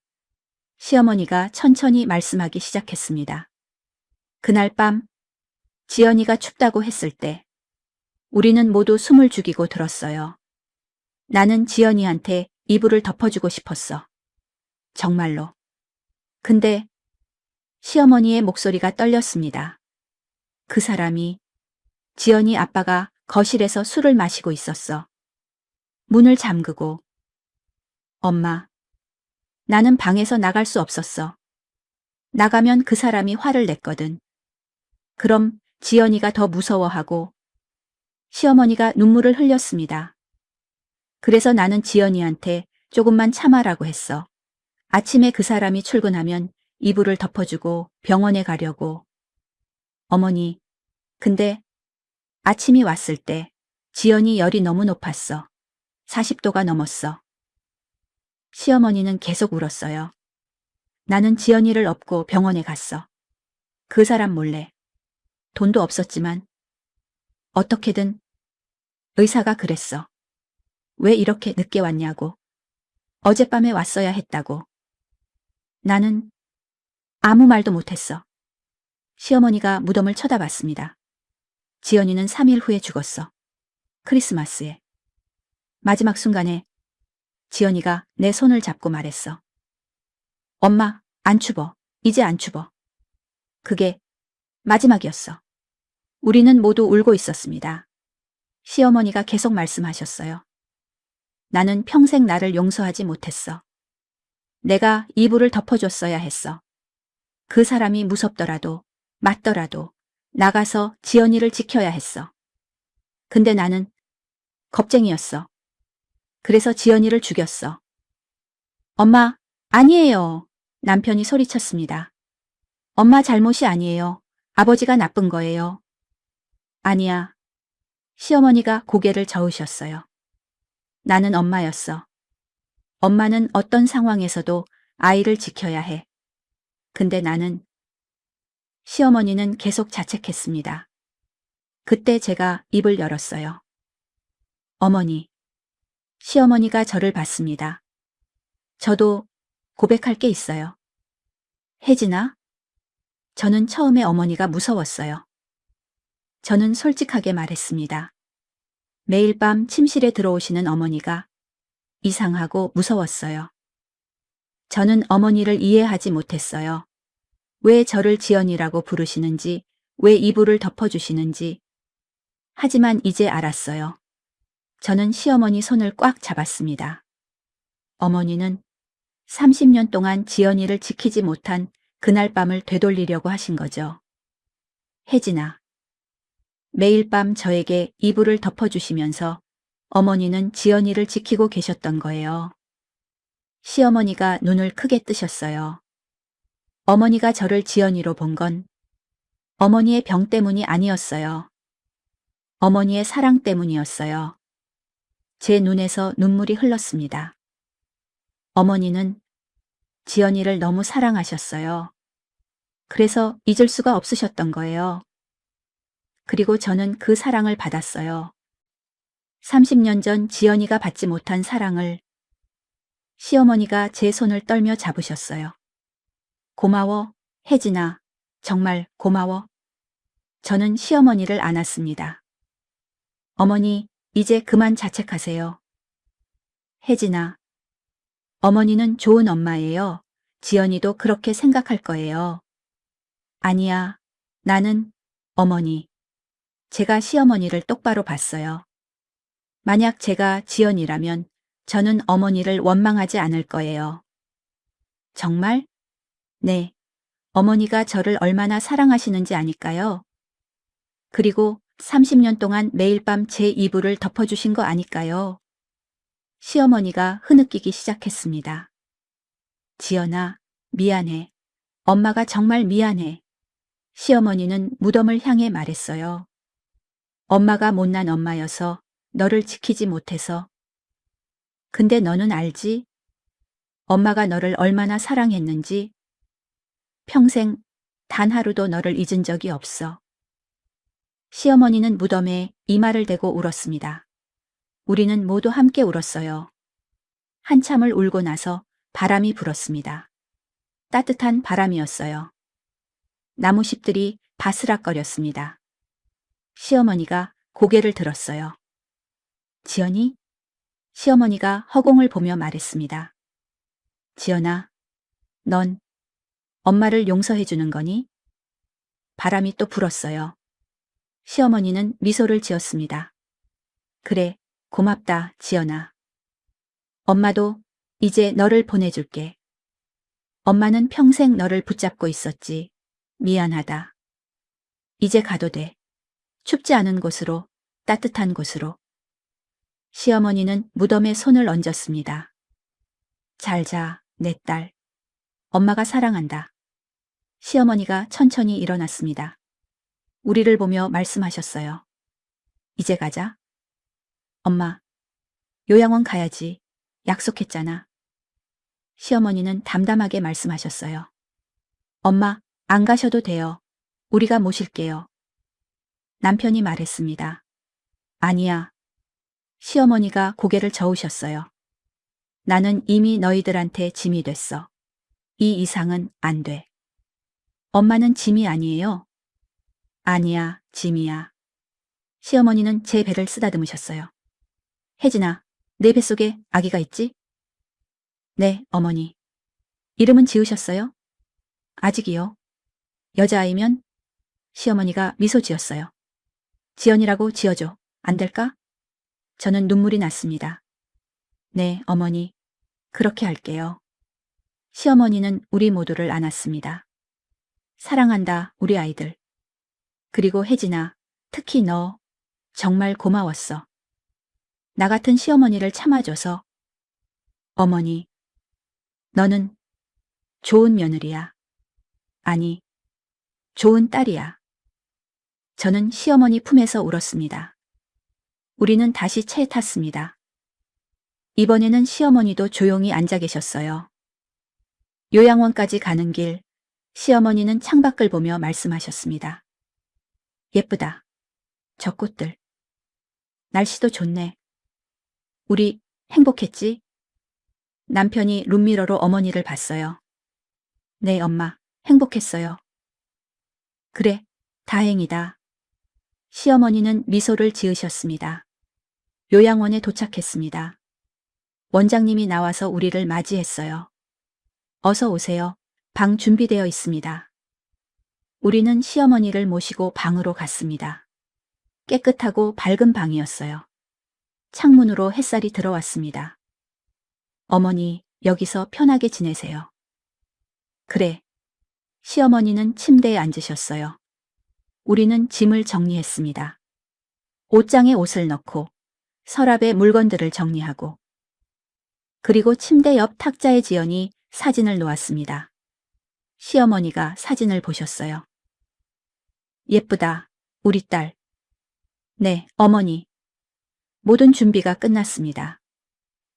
시어머니가 천천히 말씀하기 시작했습니다. 그날 밤, 지연이가 춥다고 했을 때, 우리는 모두 숨을 죽이고 들었어요. 나는 지연이한테 이불을 덮어주고 싶었어. 정말로. 근데 시어머니의 목소리가 떨렸습니다. 그 사람이 지연이 아빠가 거실에서 술을 마시고 있었어. 문을 잠그고. 엄마. 나는 방에서 나갈 수 없었어. 나가면 그 사람이 화를 냈거든. 그럼 지연이가 더 무서워하고. 시어머니가 눈물을 흘렸습니다. 그래서 나는 지연이한테 조금만 참아라고 했어. 아침에 그 사람이 출근하면 이불을 덮어주고 병원에 가려고. 어머니, 근데 아침이 왔을 때 지연이 열이 너무 높았어. 40도가 넘었어. 시어머니는 계속 울었어요. 나는 지연이를 업고 병원에 갔어. 그 사람 몰래. 돈도 없었지만 어떻게든 의사가 그랬어. 왜 이렇게 늦게 왔냐고. 어젯밤에 왔어야 했다고. 나는 아무 말도 못했어. 시어머니가 무덤을 쳐다봤습니다. 지연이는 3일 후에 죽었어. 크리스마스에. 마지막 순간에 지연이가 내 손을 잡고 말했어. 엄마, 안 추워. 이제 안 추워. 그게 마지막이었어. 우리는 모두 울고 있었습니다. 시어머니가 계속 말씀하셨어요. 나는 평생 나를 용서하지 못했어. 내가 이불을 덮어줬어야 했어. 그 사람이 무섭더라도, 맞더라도 나가서 지연이를 지켜야 했어. 근데 나는 겁쟁이였어. 그래서 지연이를 죽였어. 엄마, 아니에요. 남편이 소리쳤습니다. 엄마 잘못이 아니에요. 아버지가 나쁜 거예요. 아니야. 시어머니가 고개를 저으셨어요. 나는 엄마였어. 엄마는 어떤 상황에서도 아이를 지켜야 해. 근데 나는, 시어머니는 계속 자책했습니다. 그때 제가 입을 열었어요. 어머니. 시어머니가 저를 봤습니다. 저도 고백할 게 있어요. 혜진아? 저는 처음에 어머니가 무서웠어요. 저는 솔직하게 말했습니다. 매일 밤 침실에 들어오시는 어머니가 이상하고 무서웠어요. 저는 어머니를 이해하지 못했어요. 왜 저를 지연이라고 부르시는지, 왜 이불을 덮어주시는지. 하지만 이제 알았어요. 저는 시어머니 손을 꽉 잡았습니다. 어머니는 30년 동안 지연이를 지키지 못한 그날 밤을 되돌리려고 하신 거죠. 혜진아. 매일 밤 저에게 이불을 덮어주시면서 어머니는 지연이를 지키고 계셨던 거예요. 시어머니가 눈을 크게 뜨셨어요. 어머니가 저를 지연이로 본 건 어머니의 병 때문이 아니었어요. 어머니의 사랑 때문이었어요. 제 눈에서 눈물이 흘렀습니다. 어머니는 지연이를 너무 사랑하셨어요. 그래서 잊을 수가 없으셨던 거예요. 그리고 저는 그 사랑을 받았어요. 30년 전 지연이가 받지 못한 사랑을 시어머니가 제 손을 떨며 잡으셨어요. 고마워, 혜진아. 정말 고마워. 저는 시어머니를 안았습니다. 어머니, 이제 그만 자책하세요. 혜진아. 어머니는 좋은 엄마예요. 지연이도 그렇게 생각할 거예요. 아니야. 나는, 어머니. 제가 시어머니를 똑바로 봤어요. 만약 제가 지연이라면 저는 어머니를 원망하지 않을 거예요. 정말? 네. 어머니가 저를 얼마나 사랑하시는지 아니까요. 그리고 30년 동안 매일 밤 제 이불을 덮어주신 거 아니까요. 시어머니가 흐느끼기 시작했습니다. 지연아, 미안해. 엄마가 정말 미안해. 시어머니는 무덤을 향해 말했어요. 엄마가 못난 엄마여서 너를 지키지 못해서. 근데 너는 알지? 엄마가 너를 얼마나 사랑했는지. 평생 단 하루도 너를 잊은 적이 없어. 시어머니는 무덤에 이마를 대고 울었습니다. 우리는 모두 함께 울었어요. 한참을 울고 나서 바람이 불었습니다. 따뜻한 바람이었어요. 나무잎들이 바스락거렸습니다. 시어머니가 고개를 들었어요. 지연이? 시어머니가 허공을 보며 말했습니다. 지연아, 넌 엄마를 용서해 주는 거니? 바람이 또 불었어요. 시어머니는 미소를 지었습니다. 그래, 고맙다, 지연아. 엄마도 이제 너를 보내줄게. 엄마는 평생 너를 붙잡고 있었지. 미안하다. 이제 가도 돼. 춥지 않은 곳으로, 따뜻한 곳으로. 시어머니는 무덤에 손을 얹었습니다. 잘 자, 내 딸. 엄마가 사랑한다. 시어머니가 천천히 일어났습니다. 우리를 보며 말씀하셨어요. 이제 가자. 엄마, 요양원 가야지. 약속했잖아. 시어머니는 담담하게 말씀하셨어요. 엄마, 안 가셔도 돼요. 우리가 모실게요. 남편이 말했습니다. 아니야. 시어머니가 고개를 저으셨어요. 나는 이미 너희들한테 짐이 됐어. 이 이상은 안 돼. 엄마는 짐이 아니에요. 아니야, 짐이야. 시어머니는 제 배를 쓰다듬으셨어요. 혜진아, 내 뱃속에 아기가 있지? 네, 어머니. 이름은 지으셨어요? 아직이요. 여자아이면? 시어머니가 미소 지었어요. 지연이라고 지어줘. 안 될까? 저는 눈물이 났습니다. 네, 어머니. 그렇게 할게요. 시어머니는 우리 모두를 안았습니다. 사랑한다, 우리 아이들. 그리고 혜진아, 특히 너 정말 고마웠어. 나 같은 시어머니를 참아줘서. 어머니, 너는 좋은 며느리야. 아니, 좋은 딸이야. 저는 시어머니 품에서 울었습니다. 우리는 다시 차에 탔습니다. 이번에는 시어머니도 조용히 앉아 계셨어요. 요양원까지 가는 길, 시어머니는 창밖을 보며 말씀하셨습니다. 예쁘다. 저 꽃들. 날씨도 좋네. 우리 행복했지? 남편이 룸미러로 어머니를 봤어요. 네, 엄마. 행복했어요. 그래, 다행이다. 시어머니는 미소를 지으셨습니다. 요양원에 도착했습니다. 원장님이 나와서 우리를 맞이했어요. 어서 오세요. 방 준비되어 있습니다. 우리는 시어머니를 모시고 방으로 갔습니다. 깨끗하고 밝은 방이었어요. 창문으로 햇살이 들어왔습니다. 어머니, 여기서 편하게 지내세요. 그래. 시어머니는 침대에 앉으셨어요. 우리는 짐을 정리했습니다. 옷장에 옷을 넣고 서랍에 물건들을 정리하고 그리고 침대 옆 탁자에 지연이 사진을 놓았습니다. 시어머니가 사진을 보셨어요. 예쁘다, 우리 딸. 네, 어머니. 모든 준비가 끝났습니다.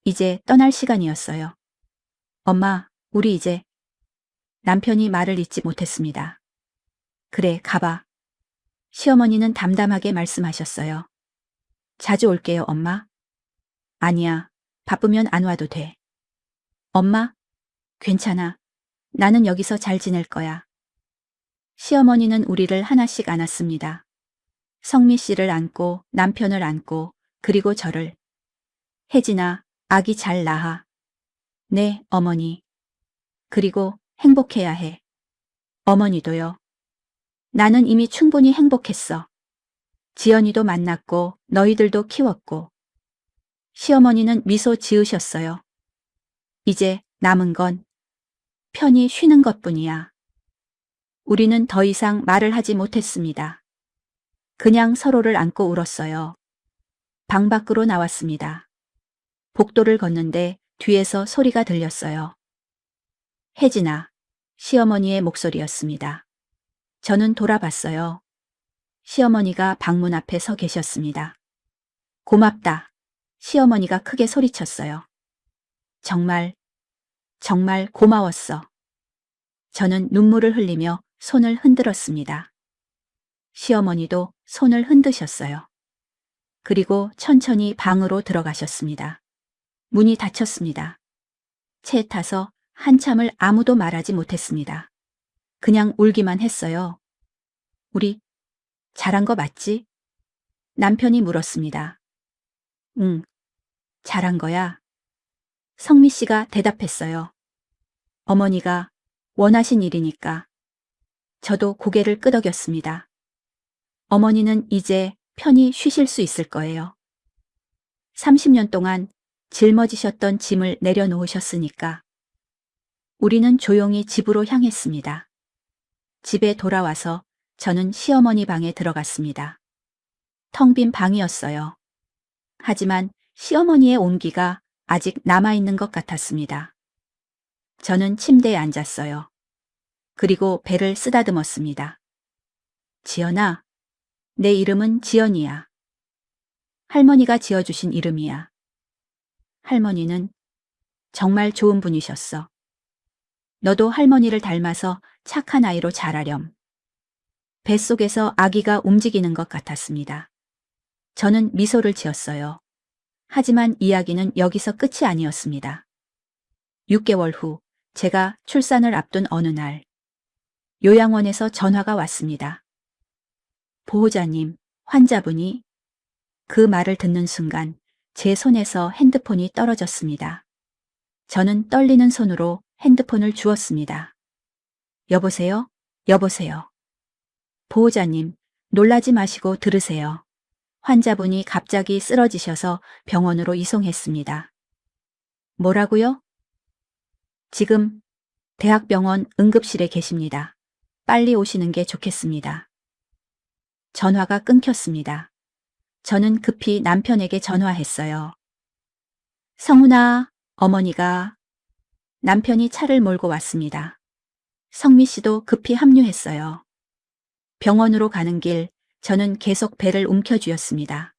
이제 떠날 시간이었어요. 엄마, 우리 이제. 남편이 말을 잇지 못했습니다. 그래, 가봐. 시어머니는 담담하게 말씀하셨어요. 자주 올게요, 엄마. 아니야, 바쁘면 안 와도 돼. 엄마, 괜찮아. 나는 여기서 잘 지낼 거야. 시어머니는 우리를 하나씩 안았습니다. 성미 씨를 안고 남편을 안고 그리고 저를. 혜진아, 아기 잘 낳아. 네, 어머니. 그리고 행복해야 해. 어머니도요. 나는 이미 충분히 행복했어. 지연이도 만났고 너희들도 키웠고. 시어머니는 미소 지으셨어요. 이제 남은 건 편히 쉬는 것뿐이야. 우리는 더 이상 말을 하지 못했습니다. 그냥 서로를 안고 울었어요. 방 밖으로 나왔습니다. 복도를 걷는데 뒤에서 소리가 들렸어요. 혜진아, 시어머니의 목소리였습니다. 저는 돌아봤어요. 시어머니가 방문 앞에 서 계셨습니다. 고맙다. 시어머니가 크게 소리쳤어요. 정말 고마웠어. 저는 눈물을 흘리며 손을 흔들었습니다. 시어머니도 손을 흔드셨어요. 그리고 천천히 방으로 들어가셨습니다. 문이 닫혔습니다. 채에 타서 한참을 아무도 말하지 못했습니다. 그냥 울기만 했어요. 우리 잘한 거 맞지? 남편이 물었습니다. 응, 잘한 거야. 성미 씨가 대답했어요. 어머니가 원하신 일이니까. 저도 고개를 끄덕였습니다. 어머니는 이제 편히 쉬실 수 있을 거예요. 30년 동안 짊어지셨던 짐을 내려놓으셨으니까. 우리는 조용히 집으로 향했습니다. 집에 돌아와서 저는 시어머니 방에 들어갔습니다. 텅 빈 방이었어요. 하지만 시어머니의 온기가 아직 남아있는 것 같았습니다. 저는 침대에 앉았어요. 그리고 배를 쓰다듬었습니다. 지연아, 내 이름은 지연이야. 할머니가 지어주신 이름이야. 할머니는 정말 좋은 분이셨어. 너도 할머니를 닮아서 착한 아이로 자라렴. 뱃속에서 아기가 움직이는 것 같았습니다. 저는 미소를 지었어요. 하지만 이야기는 여기서 끝이 아니었습니다. 6개월 후 제가 출산을 앞둔 어느 날 요양원에서 전화가 왔습니다. 보호자님, 환자분이. 그 말을 듣는 순간 제 손에서 핸드폰이 떨어졌습니다. 저는 떨리는 손으로 핸드폰을 주었습니다. 여보세요? 여보세요? 보호자님, 놀라지 마시고 들으세요. 환자분이 갑자기 쓰러지셔서 병원으로 이송했습니다. 뭐라고요? 지금 대학병원 응급실에 계십니다. 빨리 오시는 게 좋겠습니다. 전화가 끊겼습니다. 저는 급히 남편에게 전화했어요. 성훈아, 어머니가. 남편이 차를 몰고 왔습니다. 성미 씨도 급히 합류했어요. 병원으로 가는 길 저는 계속 배를 움켜쥐었습니다.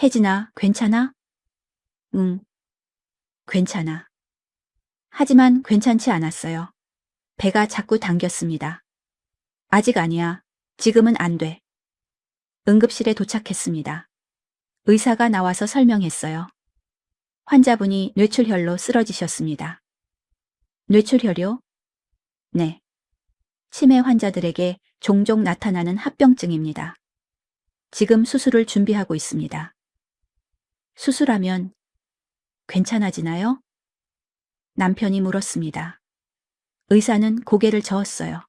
혜진아, 괜찮아? 응. 괜찮아. 하지만 괜찮지 않았어요. 배가 자꾸 당겼습니다. 아직 아니야. 지금은 안 돼. 응급실에 도착했습니다. 의사가 나와서 설명했어요. 환자분이 뇌출혈로 쓰러지셨습니다. 뇌출혈이요? 네. 치매 환자들에게 종종 나타나는 합병증입니다. 지금 수술을 준비하고 있습니다. 수술하면 괜찮아지나요? 남편이 물었습니다. 의사는 고개를 저었어요.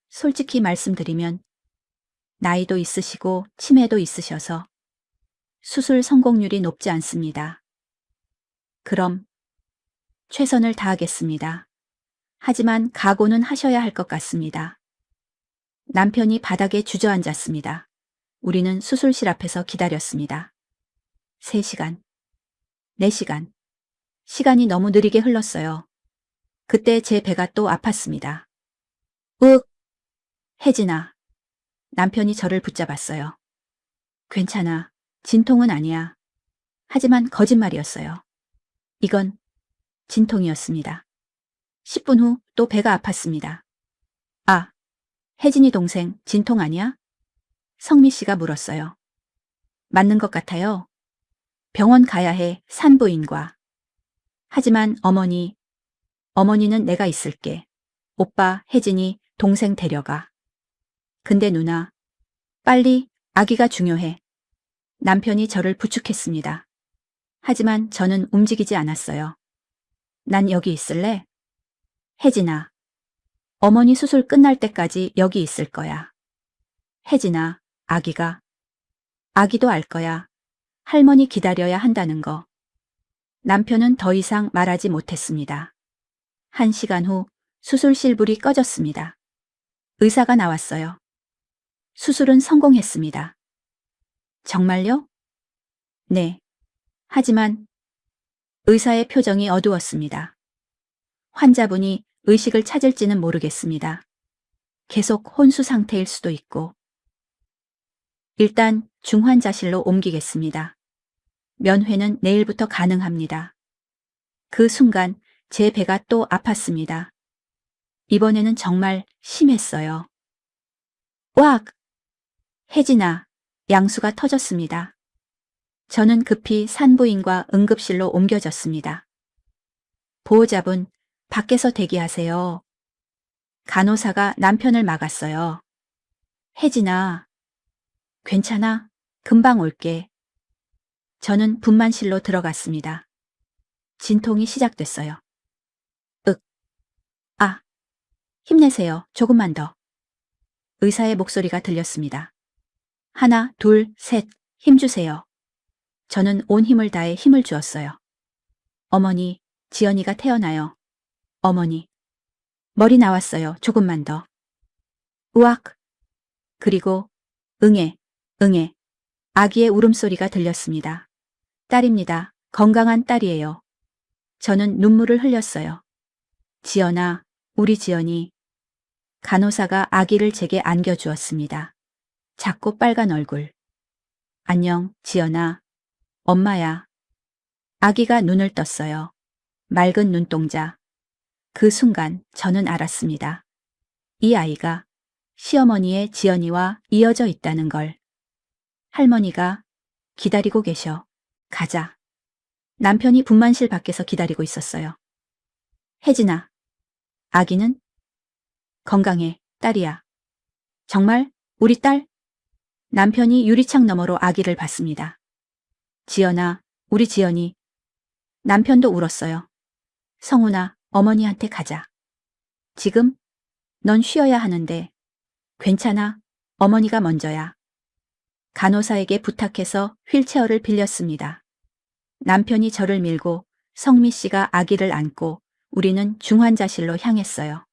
솔직히 말씀드리면 나이도 있으시고 치매도 있으셔서 수술 성공률이 높지 않습니다. 그럼 최선을 다하겠습니다. 하지만 각오는 하셔야 할 것 같습니다. 남편이 바닥에 주저앉았습니다. 우리는 수술실 앞에서 기다렸습니다. 3시간, 4시간. 시간이 너무 느리게 흘렀어요. 그때 제 배가 또 아팠습니다. 윽! 혜진아. 남편이 저를 붙잡았어요. 괜찮아. 진통은 아니야. 하지만 거짓말이었어요. 이건 진통이었습니다. 10분 후 또 배가 아팠습니다. 아, 혜진이 동생 진통 아니야? 성미 씨가 물었어요. 맞는 것 같아요. 병원 가야 해, 산부인과. 하지만 어머니는 내가 있을게. 오빠, 혜진이 동생 데려가. 근데 누나, 빨리, 아기가 중요해. 남편이 저를 부축했습니다. 하지만 저는 움직이지 않았어요. 난 여기 있을래? 혜진아, 어머니 수술 끝날 때까지 여기 있을 거야. 혜진아, 아기도 알 거야. 할머니 기다려야 한다는 거. 남편은 더 이상 말하지 못했습니다. 1시간 후 수술실 불이 꺼졌습니다. 의사가 나왔어요. 수술은 성공했습니다. 정말요? 네. 하지만 의사의 표정이 어두웠습니다. 환자분이 의식을 찾을지는 모르겠습니다. 계속 혼수 상태일 수도 있고. 일단 중환자실로 옮기겠습니다. 면회는 내일부터 가능합니다. 그 순간 제 배가 또 아팠습니다. 이번에는 정말 심했어요. 으악! 혜진아, 양수가 터졌습니다. 저는 급히 산부인과 응급실로 옮겨졌습니다. 보호자분, 밖에서 대기하세요. 간호사가 남편을 막았어요. 혜진아, 괜찮아? 금방 올게. 저는 분만실로 들어갔습니다. 진통이 시작됐어요. 윽, 아, 힘내세요. 조금만 더. 의사의 목소리가 들렸습니다. 하나, 둘, 셋, 힘주세요. 저는 온 힘을 다해 힘을 주었어요. 어머니, 지연이가 태어나요. 어머니. 머리 나왔어요. 조금만 더. 우악. 그리고 응애. 아기의 울음소리가 들렸습니다. 딸입니다. 건강한 딸이에요. 저는 눈물을 흘렸어요. 지연아, 우리 지연이. 간호사가 아기를 제게 안겨주었습니다. 작고 빨간 얼굴. 안녕, 지연아. 엄마야. 아기가 눈을 떴어요. 맑은 눈동자. 그 순간 저는 알았습니다. 이 아이가 시어머니의 지연이와 이어져 있다는 걸. 할머니가 기다리고 계셔. 가자. 남편이 분만실 밖에서 기다리고 있었어요. 혜진아, 아기는? 건강해, 딸이야. 정말? 우리 딸? 남편이 유리창 너머로 아기를 봤습니다. 지연아, 우리 지연이. 남편도 울었어요. 성훈아, 어머니한테 가자. 지금? 넌 쉬어야 하는데. 괜찮아, 어머니가 먼저야. 간호사에게 부탁해서 휠체어를 빌렸습니다. 남편이 저를 밀고 성미 씨가 아기를 안고 우리는 중환자실로 향했어요.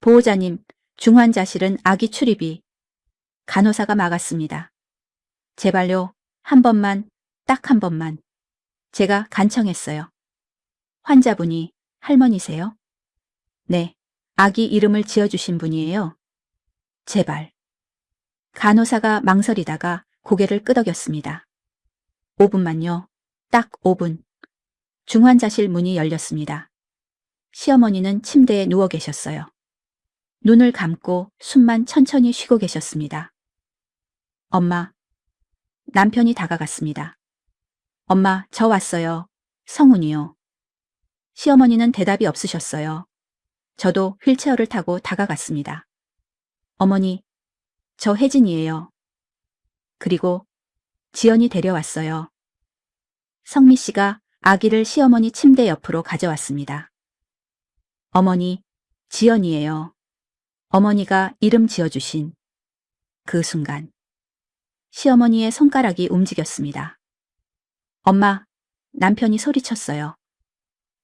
보호자님, 중환자실은 아기 출입이. 간호사가 막았습니다. 제발요, 한 번만, 딱 한 번만. 제가 간청했어요. 환자분이 할머니세요? 네, 아기 이름을 지어주신 분이에요. 제발. 간호사가 망설이다가 고개를 끄덕였습니다. 5분만요. 딱 5분. 중환자실 문이 열렸습니다. 시어머니는 침대에 누워 계셨어요. 눈을 감고 숨만 천천히 쉬고 계셨습니다. 엄마. 남편이 다가갔습니다. 엄마, 저 왔어요. 성훈이요. 시어머니는 대답이 없으셨어요. 저도 휠체어를 타고 다가갔습니다. 어머니, 저 혜진이에요. 그리고 지연이 데려왔어요. 성미 씨가 아기를 시어머니 침대 옆으로 가져왔습니다. 어머니, 지연이에요. 어머니가 이름 지어주신 그 순간 시어머니의 손가락이 움직였습니다. 엄마, 남편이 소리쳤어요.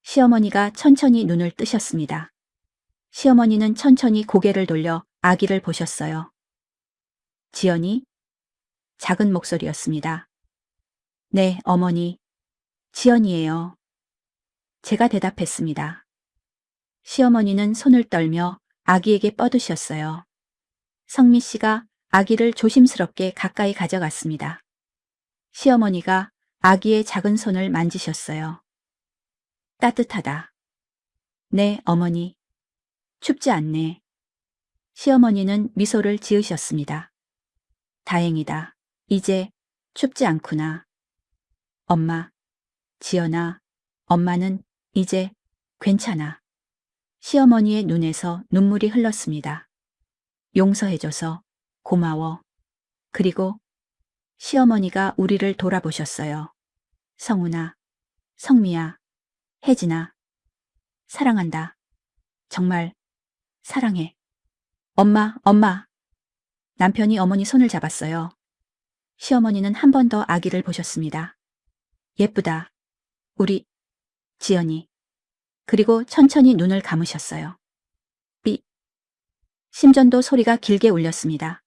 시어머니가 천천히 눈을 뜨셨습니다. 시어머니는 천천히 고개를 돌려 아기를 보셨어요. 지연이? 작은 목소리였습니다. 네, 어머니. 지연이에요. 제가 대답했습니다. 시어머니는 손을 떨며 아기에게 뻗으셨어요. 성미 씨가 아기를 조심스럽게 가까이 가져갔습니다. 시어머니가 아기의 작은 손을 만지셨어요. 따뜻하다. 네, 어머니. 춥지 않네. 시어머니는 미소를 지으셨습니다. 다행이다. 이제 춥지 않구나. 엄마, 지연아, 엄마는 이제 괜찮아. 시어머니의 눈에서 눈물이 흘렀습니다. 용서해줘서 고마워. 그리고 시어머니가 우리를 돌아보셨어요. 성훈아, 성미야, 혜진아, 사랑한다. 정말 사랑해. 엄마, 엄마. 남편이 어머니 손을 잡았어요. 시어머니는 한 번 더 아기를 보셨습니다. 예쁘다. 우리 지연이. 그리고 천천히 눈을 감으셨어요. 삐. 심전도 소리가 길게 울렸습니다.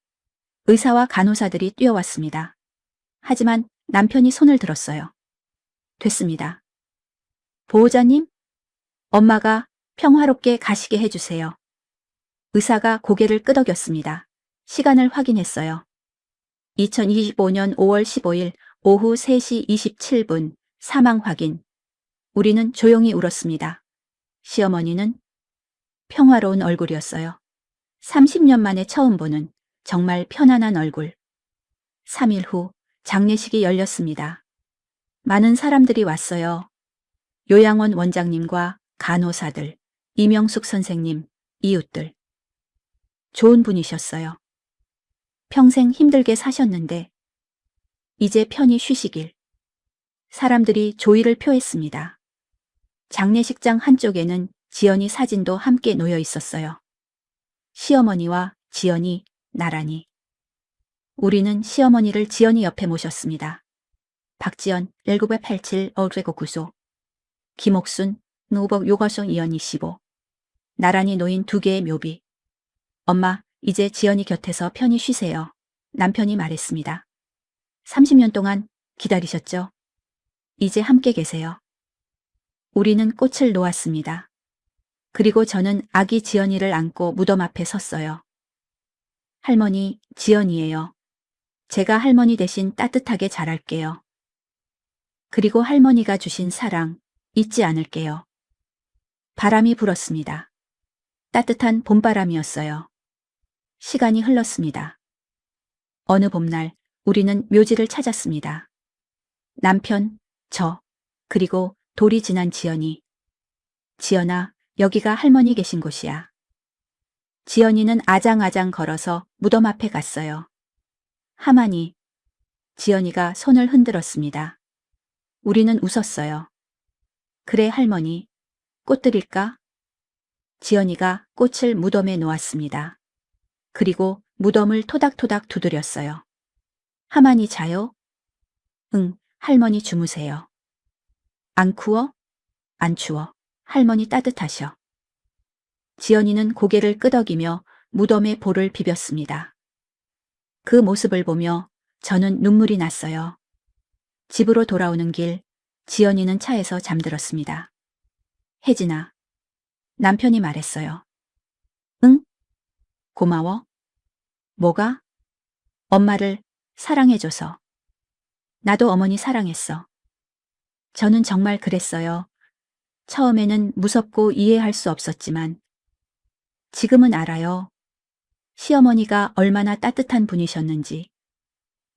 의사와 간호사들이 뛰어왔습니다. 하지만 남편이 손을 들었어요. 됐습니다. 보호자님? 엄마가 평화롭게 가시게 해주세요. 의사가 고개를 끄덕였습니다. 시간을 확인했어요. 2025년 5월 15일 오후 3시 27분 사망 확인. 우리는 조용히 울었습니다. 시어머니는 평화로운 얼굴이었어요. 30년 만에 처음 보는 정말 편안한 얼굴. 3일 후 장례식이 열렸습니다. 많은 사람들이 왔어요. 요양원 원장님과 간호사들, 이명숙 선생님, 이웃들. 좋은 분이셨어요. 평생 힘들게 사셨는데 이제 편히 쉬시길. 사람들이 조의를 표했습니다. 장례식장 한쪽에는 지연이 사진도 함께 놓여 있었어요. 시어머니와 지연이 나란히. 우리는 시어머니를 지연이 옆에 모셨습니다. 박지연 1987 어뢰고 구소. 김옥순 노복 요가송 이연 25. 나란히 놓인 두 개의 묘비. 엄마, 이제 지연이 곁에서 편히 쉬세요. 남편이 말했습니다. 30년 동안 기다리셨죠? 이제 함께 계세요. 우리는 꽃을 놓았습니다. 그리고 저는 아기 지연이를 안고 무덤 앞에 섰어요. 할머니, 지연이에요. 제가 할머니 대신 따뜻하게 자랄게요. 그리고 할머니가 주신 사랑 잊지 않을게요. 바람이 불었습니다. 따뜻한 봄바람이었어요. 시간이 흘렀습니다. 어느 봄날 우리는 묘지를 찾았습니다. 남편, 저, 그리고 돌이 지난 지연이. 지연아, 여기가 할머니 계신 곳이야. 지연이는 아장아장 걸어서 무덤 앞에 갔어요. 하마니. 지연이가 손을 흔들었습니다. 우리는 웃었어요. 그래 할머니, 꽃 드릴까? 지연이가 꽃을 무덤에 놓았습니다. 그리고 무덤을 토닥토닥 두드렸어요. 하마니 자요? 응, 할머니 주무세요. 안 추워? 안 추워. 할머니 따뜻하셔. 지연이는 고개를 끄덕이며 무덤에 볼을 비볐습니다. 그 모습을 보며 저는 눈물이 났어요. 집으로 돌아오는 길, 지연이는 차에서 잠들었습니다. 혜진아. 남편이 말했어요. 응? 고마워. 뭐가? 엄마를 사랑해줘서. 나도 어머니 사랑했어. 저는 정말 그랬어요. 처음에는 무섭고 이해할 수 없었지만 지금은 알아요. 시어머니가 얼마나 따뜻한 분이셨는지,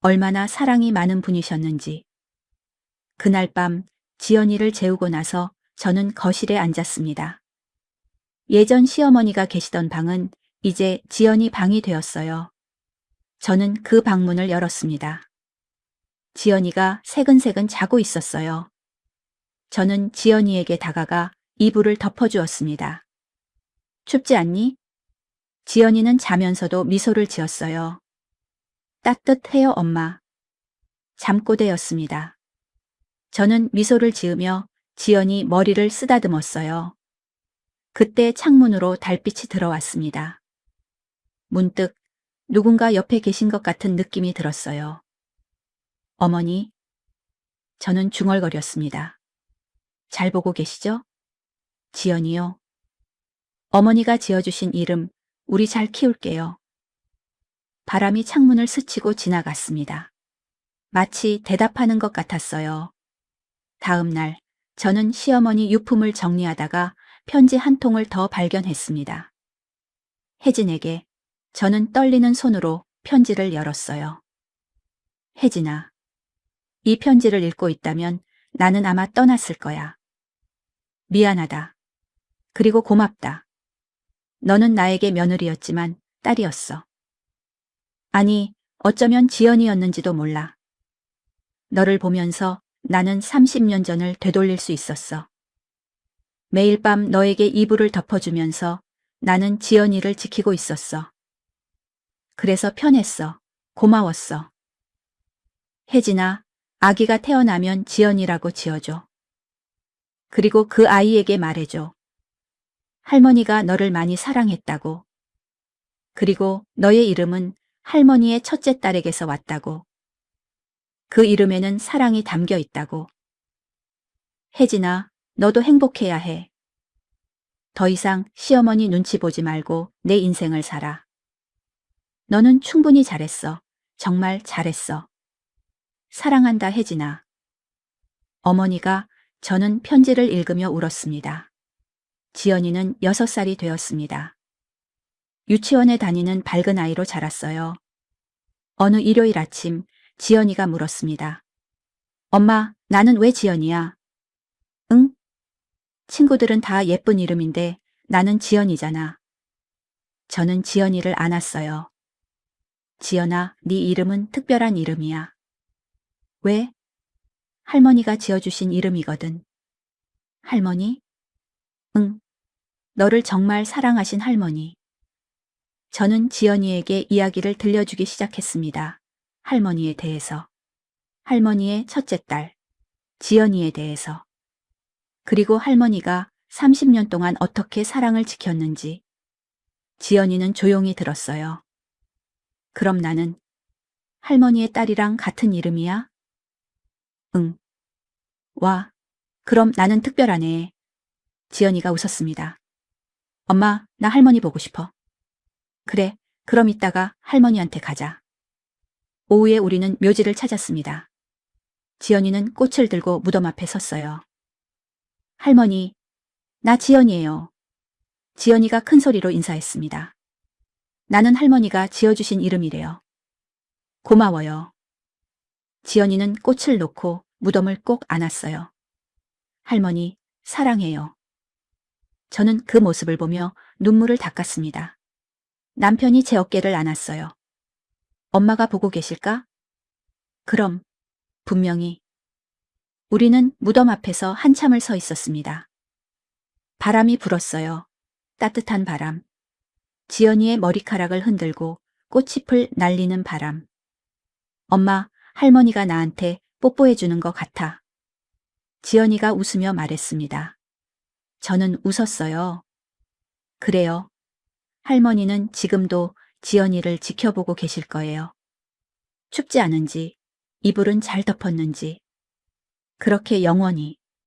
얼마나 사랑이 많은 분이셨는지. 그날 밤 지연이를 재우고 나서 저는 거실에 앉았습니다. 예전 시어머니가 계시던 방은 이제 지연이 방이 되었어요. 저는 그 방문을 열었습니다. 지연이가 새근새근 자고 있었어요. 저는 지연이에게 다가가 이불을 덮어주었습니다. 춥지 않니? 지연이는 자면서도 미소를 지었어요. 따뜻해요, 엄마. 잠꼬대였습니다. 저는 미소를 지으며 지연이 머리를 쓰다듬었어요. 그때 창문으로 달빛이 들어왔습니다. 문득 누군가 옆에 계신 것 같은 느낌이 들었어요. 어머니, 저는 중얼거렸습니다. 잘 보고 계시죠? 지연이요. 어머니가 지어주신 이름, 우리 잘 키울게요. 바람이 창문을 스치고 지나갔습니다. 마치 대답하는 것 같았어요. 다음 날, 저는 시어머니 유품을 정리하다가 편지 한 통을 더 발견했습니다. 혜진에게 저는 떨리는 손으로 편지를 열었어요. 혜진아, 이 편지를 읽고 있다면 나는 아마 떠났을 거야. 미안하다. 그리고 고맙다. 너는 나에게 며느리였지만 딸이었어. 아니, 어쩌면 지연이었는지도 몰라. 너를 보면서 나는 30년 전을 되돌릴 수 있었어. 매일 밤 너에게 이불을 덮어주면서 나는 지연이를 지키고 있었어. 그래서 편했어. 고마웠어. 혜진아, 아기가 태어나면 지연이라고 지어줘. 그리고 그 아이에게 말해줘. 할머니가 너를 많이 사랑했다고. 그리고 너의 이름은 할머니의 첫째 딸에게서 왔다고. 그 이름에는 사랑이 담겨 있다고. 혜진아, 너도 행복해야 해. 더 이상 시어머니 눈치 보지 말고 내 인생을 살아. 너는 충분히 잘했어. 정말 잘했어. 사랑한다, 혜진아. 어머니가 저는 편지를 읽으며 울었습니다. 지연이는 6살이 되었습니다. 유치원에 다니는 밝은 아이로 자랐어요. 어느 일요일 아침 지연이가 물었습니다. 엄마, 나는 왜 지연이야? 응? 친구들은 다 예쁜 이름인데 나는 지연이잖아. 저는 지연이를 안았어요. 지연아, 네 이름은 특별한 이름이야. 왜? 할머니가 지어주신 이름이거든. 할머니? 응. 너를 정말 사랑하신 할머니. 저는 지연이에게 이야기를 들려주기 시작했습니다. 할머니에 대해서. 할머니의 첫째 딸, 지연이에 대해서. 그리고 할머니가 30년 동안 어떻게 사랑을 지켰는지. 지연이는 조용히 들었어요. 그럼 나는 할머니의 딸이랑 같은 이름이야? 응. 와, 그럼 나는 특별하네. 지연이가 웃었습니다. 엄마, 나 할머니 보고 싶어. 그래, 그럼 이따가 할머니한테 가자. 오후에 우리는 묘지를 찾았습니다. 지연이는 꽃을 들고 무덤 앞에 섰어요. 할머니, 나 지연이에요. 지연이가 큰 소리로 인사했습니다. 나는 할머니가 지어주신 이름이래요. 고마워요. 지연이는 꽃을 놓고 무덤을 꼭 안았어요. 할머니, 사랑해요. 저는 그 모습을 보며 눈물을 닦았습니다. 남편이 제 어깨를 안았어요. 엄마가 보고 계실까? 그럼, 분명히. 우리는 무덤 앞에서 한참을 서 있었습니다. 바람이 불었어요. 따뜻한 바람. 지연이의 머리카락을 흔들고 꽃잎을 날리는 바람. 엄마, 할머니가 나한테 뽀뽀해 주는 것 같아. 지연이가 웃으며 말했습니다. 저는 웃었어요. 그래요. 할머니는 지금도 지연이를 지켜보고 계실 거예요. 춥지 않은지, 이불은 잘 덮었는지. 그렇게 영원히.